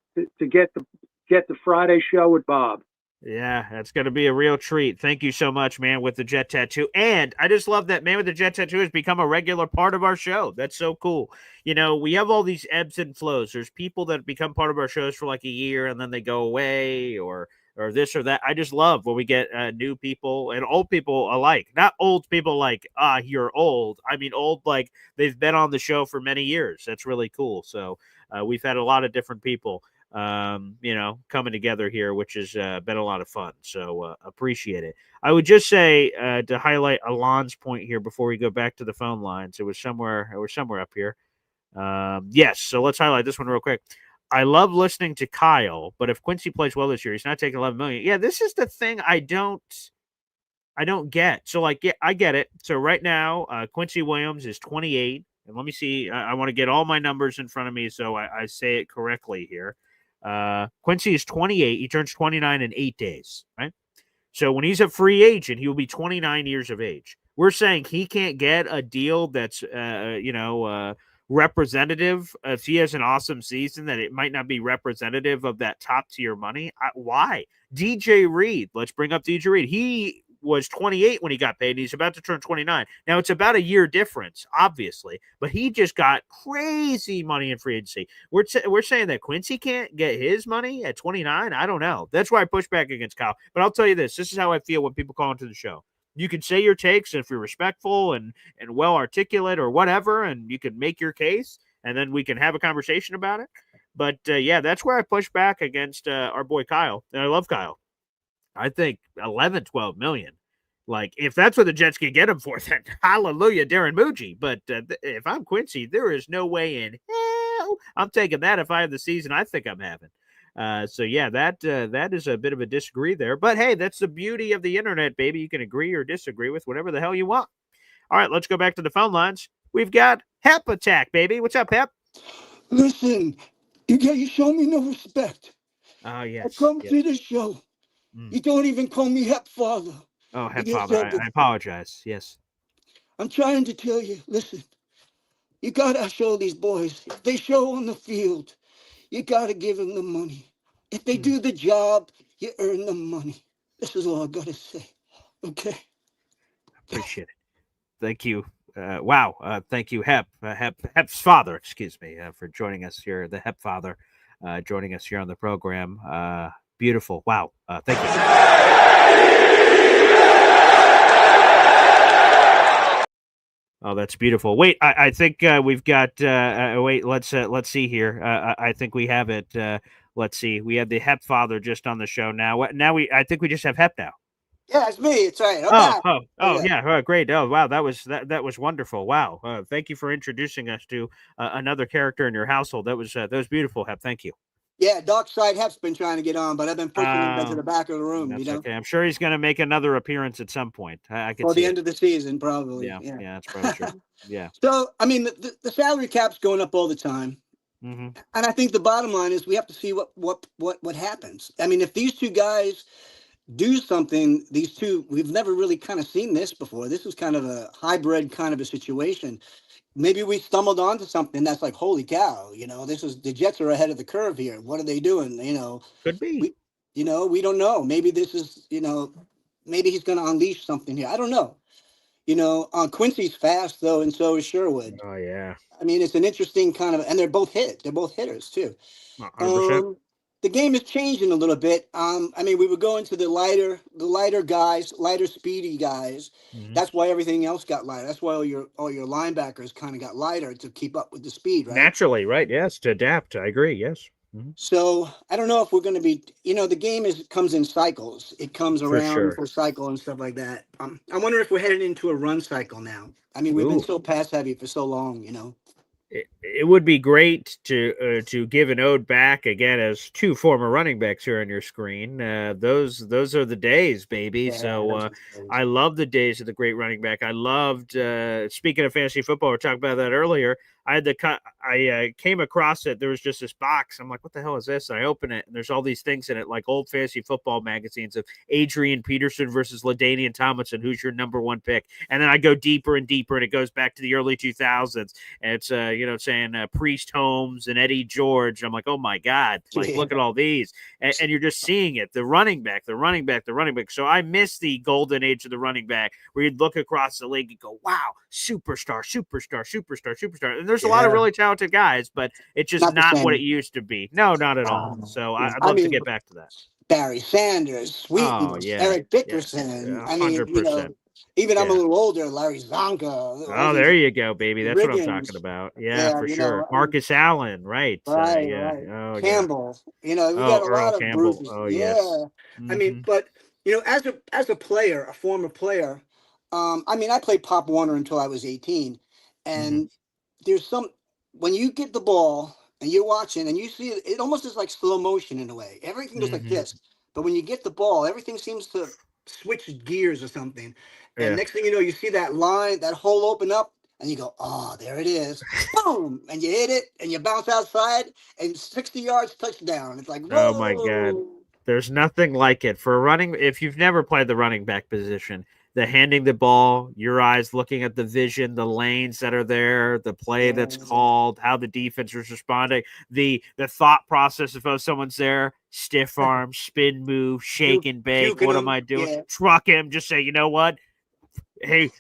get the Friday show with Bob. Yeah, that's going to be a real treat. Thank you so much, Man with the Jet Tattoo. And I just love that Man with the Jet Tattoo has become a regular part of our show. That's so cool. You know, we have all these ebbs and flows. There's people that become part of our shows for like a year and then they go away or this or that. I just love when we get new people and old people alike. Not old people like, you're old. I mean, old like they've been on the show for many years. That's really cool. So we've had a lot of different people coming together here, which has been a lot of fun. So appreciate it. I would just say to highlight Alon's point here before we go back to the phone lines. It was somewhere up here. Yes. So let's highlight this one real quick. I love listening to Kyle, but if Quincy plays well this year, he's not taking 11 million. Yeah, this is the thing I don't get. So like, yeah, I get it. So right now, Quincy Williams is 28. And let me see. I want to get all my numbers in front of me so I say it correctly here. Quincy is 28. He turns 29 in 8 days, right? So when he's a free agent, he will be 29 years of age. We're saying he can't get a deal that's, representative. If he has an awesome season, that it might not be representative of that top tier money. Why? DJ Reed. Let's bring up DJ Reed. He was 28 when he got paid. And he's about to turn 29. Now it's about a year difference, obviously, but he just got crazy money in free agency. We're saying that Quincy can't get his money at 29. I don't know. That's why I push back against Kyle. But I'll tell you this. This is how I feel when people call into the show. You can say your takes if you're respectful and well articulate or whatever, and you can make your case, and then we can have a conversation about it. But yeah, that's where I push back against our boy Kyle. And I love Kyle. I think 11, 12 million. Like, if that's what the Jets can get him for, then hallelujah, Darren Muji. But if I'm Quincy, there is no way in hell I'm taking that if I have the season I think I'm having. So yeah, that is a bit of a disagree there. But hey, that's the beauty of the internet, baby. You can agree or disagree with whatever the hell you want. All right, let's go back to the phone lines. We've got Hep Attack, baby. What's up, Hep? Listen, you show me no respect. Oh, yes. I come to the show. You don't even call me Hep Father. Oh, Hep Father. I apologize. Yes. I'm trying to tell you, listen, you got to show these boys. If they show on the field, you got to give them the money. If they do the job, you earn the money. This is all I got to say. Okay? Appreciate it. Thank you. Wow. Thank you, Hep's father, excuse me, for joining us here. The Hep Father joining us here on the program. Beautiful. Wow. Thank you. Oh, that's beautiful. Wait, I think we've got. Wait, let's see here. I think we have it. Let's see. We have the Hep Father just on the show now. I think we just have Hep now. Yeah, it's me. It's right. Yeah. Great. Oh, wow. That was wonderful. Wow. Thank you for introducing us to another character in your household. That was beautiful, Hep. Thank you. Yeah, Dark Side Hep's been trying to get on, but I've been pushing him into the back of the room. That's okay. I'm sure he's going to make another appeance at some point. I could for see the end of the season, probably. Yeah, that's probably true. Yeah. So, I mean, the salary cap's going up all the time. Mm-hmm. And I think the bottom line is we have to see what happens. I mean, if these two guys do something, we've never really kind of seen this before. This was kind of a hybrid kind of a situation. Maybe we stumbled onto something that's like, holy cow, the Jets are ahead of the curve here. What are they doing? Could be. We don't know. Maybe this is, maybe he's going to unleash something here. I don't know. Quincy's fast though, and so is Sherwood. Oh yeah. I mean, it's an interesting kind of, and they're both hitters too. 100%. The game is changing a little bit. I mean, we were going to the lighter guys, lighter, speedy guys. That's why everything else got lighter. That's why all your linebackers kind of got lighter to keep up with the speed, right? Naturally, right? Yes, to adapt. I agree. Yes. So I don't know if we're going to be, the game comes in cycles. It comes around for a cycle and stuff like that. I wonder if we're headed into a run cycle now. I mean, we've been so pass heavy for so long, It would be great to give an ode back again as two former running backs here on your screen. Those are the days, baby. Yeah, so I love the days of the great running back. I loved speaking of fantasy football. We were talking about that earlier. I came across it. There was just this box. I'm like, what the hell is this? And I open it, and there's all these things in it, like old fantasy football magazines of Adrian Peterson versus LaDainian Tomlinson. Who's your number one pick? And then I go deeper and deeper, and it goes back to the early 2000s. And it's saying Priest Holmes and Eddie George. I'm like, oh my God, look at all these, and you're just seeing it. The running back. So I miss the golden age of the running back, where you'd look across the league and go, wow, superstar. And there's a lot of really talented guys, but it's just not what it used to be. No, not at all. So I'd love to get back to that. Barry Sanders, Sweeten, Eric Dickerson. Yeah, I mean, 100%. Even I'm a little older, Larry Zonka. Oh, there you go, baby. That's what I'm talking about. Yeah, for sure. Marcus Allen, right? Right. Oh, Campbell. We got a lot of Campbell. Bruces. Oh, yes. I mean, but as a player, a former player, I played Pop Warner until I was 18, and there's when you get the ball and you're watching and you see it almost is like slow motion in a way. Everything goes like this, but when you get the ball, everything seems to switch gears or something. And next thing you know, you see that line, that hole open up, and you go, oh, there it is. Boom! And you hit it, and you bounce outside, and 60 yards touchdown. It's like, whoa! Oh, my God. There's nothing like it. For running, if you've never played the running back position, the handing the ball, your eyes looking at the vision, the lanes that are there, the play that's called, how the defense is responding, the thought process of oh, someone's there, stiff arm, spin move, shake and bake. What am I doing? Yeah. Truck him. Just say, you know what? Hey,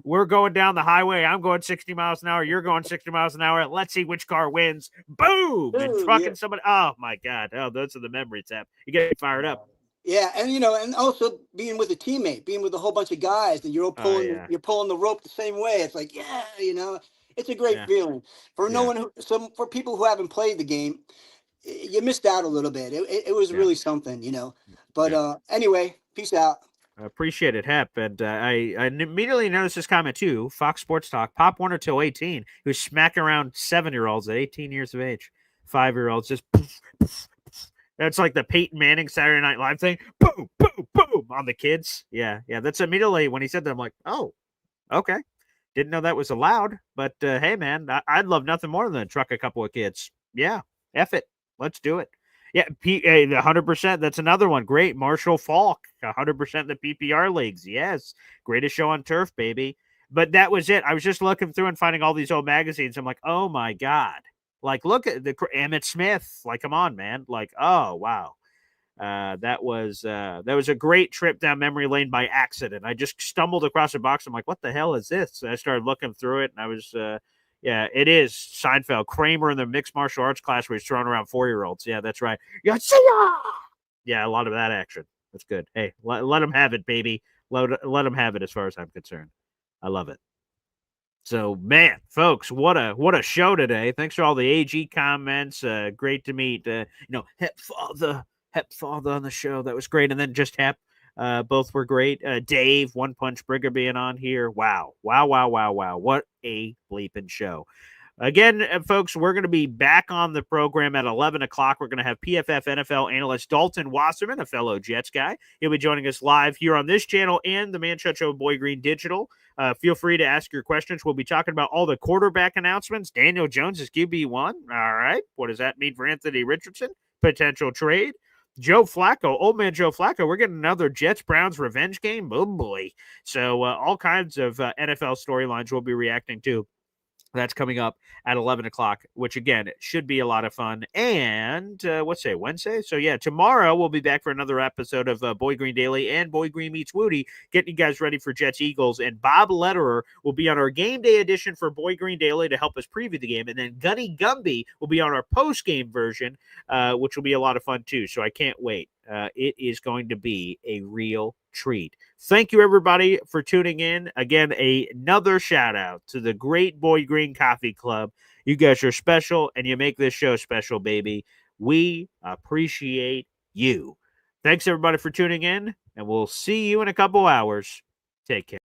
we're going down the highway. I'm going 60 miles an hour. You're going 60 miles an hour. Let's see which car wins. Boom! And trucking somebody. Oh, my God. Oh, those are the memories. You get fired up. Yeah, and and also being with a teammate, being with a whole bunch of guys, and you're all pulling, you're pulling the rope the same way. It's like, it's a great feeling. For for people who haven't played the game, you missed out a little bit. It was really something, But anyway, peace out. I appreciate it, Hep. And I immediately noticed this comment too. Fox Sports Talk, Pop Warner till 18, he was smacking around 7-year-olds at 18 years of age, 5-year-olds just. That's like the Peyton Manning Saturday Night Live thing. Boom, boom, boom on the kids. Yeah. That's immediately when he said that, I'm like, oh, okay. Didn't know that was allowed. But hey, man, I'd love nothing more than to truck a couple of kids. Yeah, F it. Let's do it. Yeah, the 100%. That's another one. Great. Marshall Falk, 100% the PPR leagues. Yes. Greatest show on turf, baby. But that was it. I was just looking through and finding all these old magazines. I'm like, oh, my God. Like, look at the Emmett Smith. Like, come on, man. Like, oh, wow. That was a great trip down memory lane by accident. I just stumbled across a box. I'm like, what the hell is this? And I started looking through it, and I was, it is Seinfeld. Kramer in the mixed martial arts class where he's throwing around 4-year-olds. Yeah, that's right. Yeah, a lot of that action. That's good. Hey, let them have it, baby. Let them have it as far as I'm concerned. I love it. So, man, folks, what a show today. Thanks for all the AG comments. Great to meet, Hep Father on the show. That was great. And then just Hep, both were great. Dave, One Punch Brigger being on here. Wow. What a bleeping show. Again, folks, we're going to be back on the program at 11 o'clock. We're going to have PFF NFL analyst Dalton Wasserman, a fellow Jets guy. He'll be joining us live here on this channel and the Man Shut Show Boy Green Digital. Feel free to ask your questions. We'll be talking about all the quarterback announcements. Daniel Jones is QB1. All right. What does that mean for Anthony Richardson? Potential trade. Joe Flacco, old man Joe Flacco, we're getting another Jets-Browns revenge game. Oh, boy. So all kinds of NFL storylines we'll be reacting to That's coming up at 11 o'clock, which, again, should be a lot of fun. And what's today, Wednesday? So, yeah, tomorrow we'll be back for another episode of Boy Green Daily and Boy Green Meets Woody, getting you guys ready for Jets Eagles. And Bob Lederer will be on our game day edition for Boy Green Daily to help us preview the game. And then Gunny Gumby will be on our post-game version, which will be a lot of fun, too. So I can't wait. It is going to be a real treat. Thank you, everybody, for tuning in. Again, another shout out to the Great Boy Green Coffee Club. You guys are special, and you make this show special, baby. We appreciate you. Thanks, everybody, for tuning in, and we'll see you in a couple hours. Take care.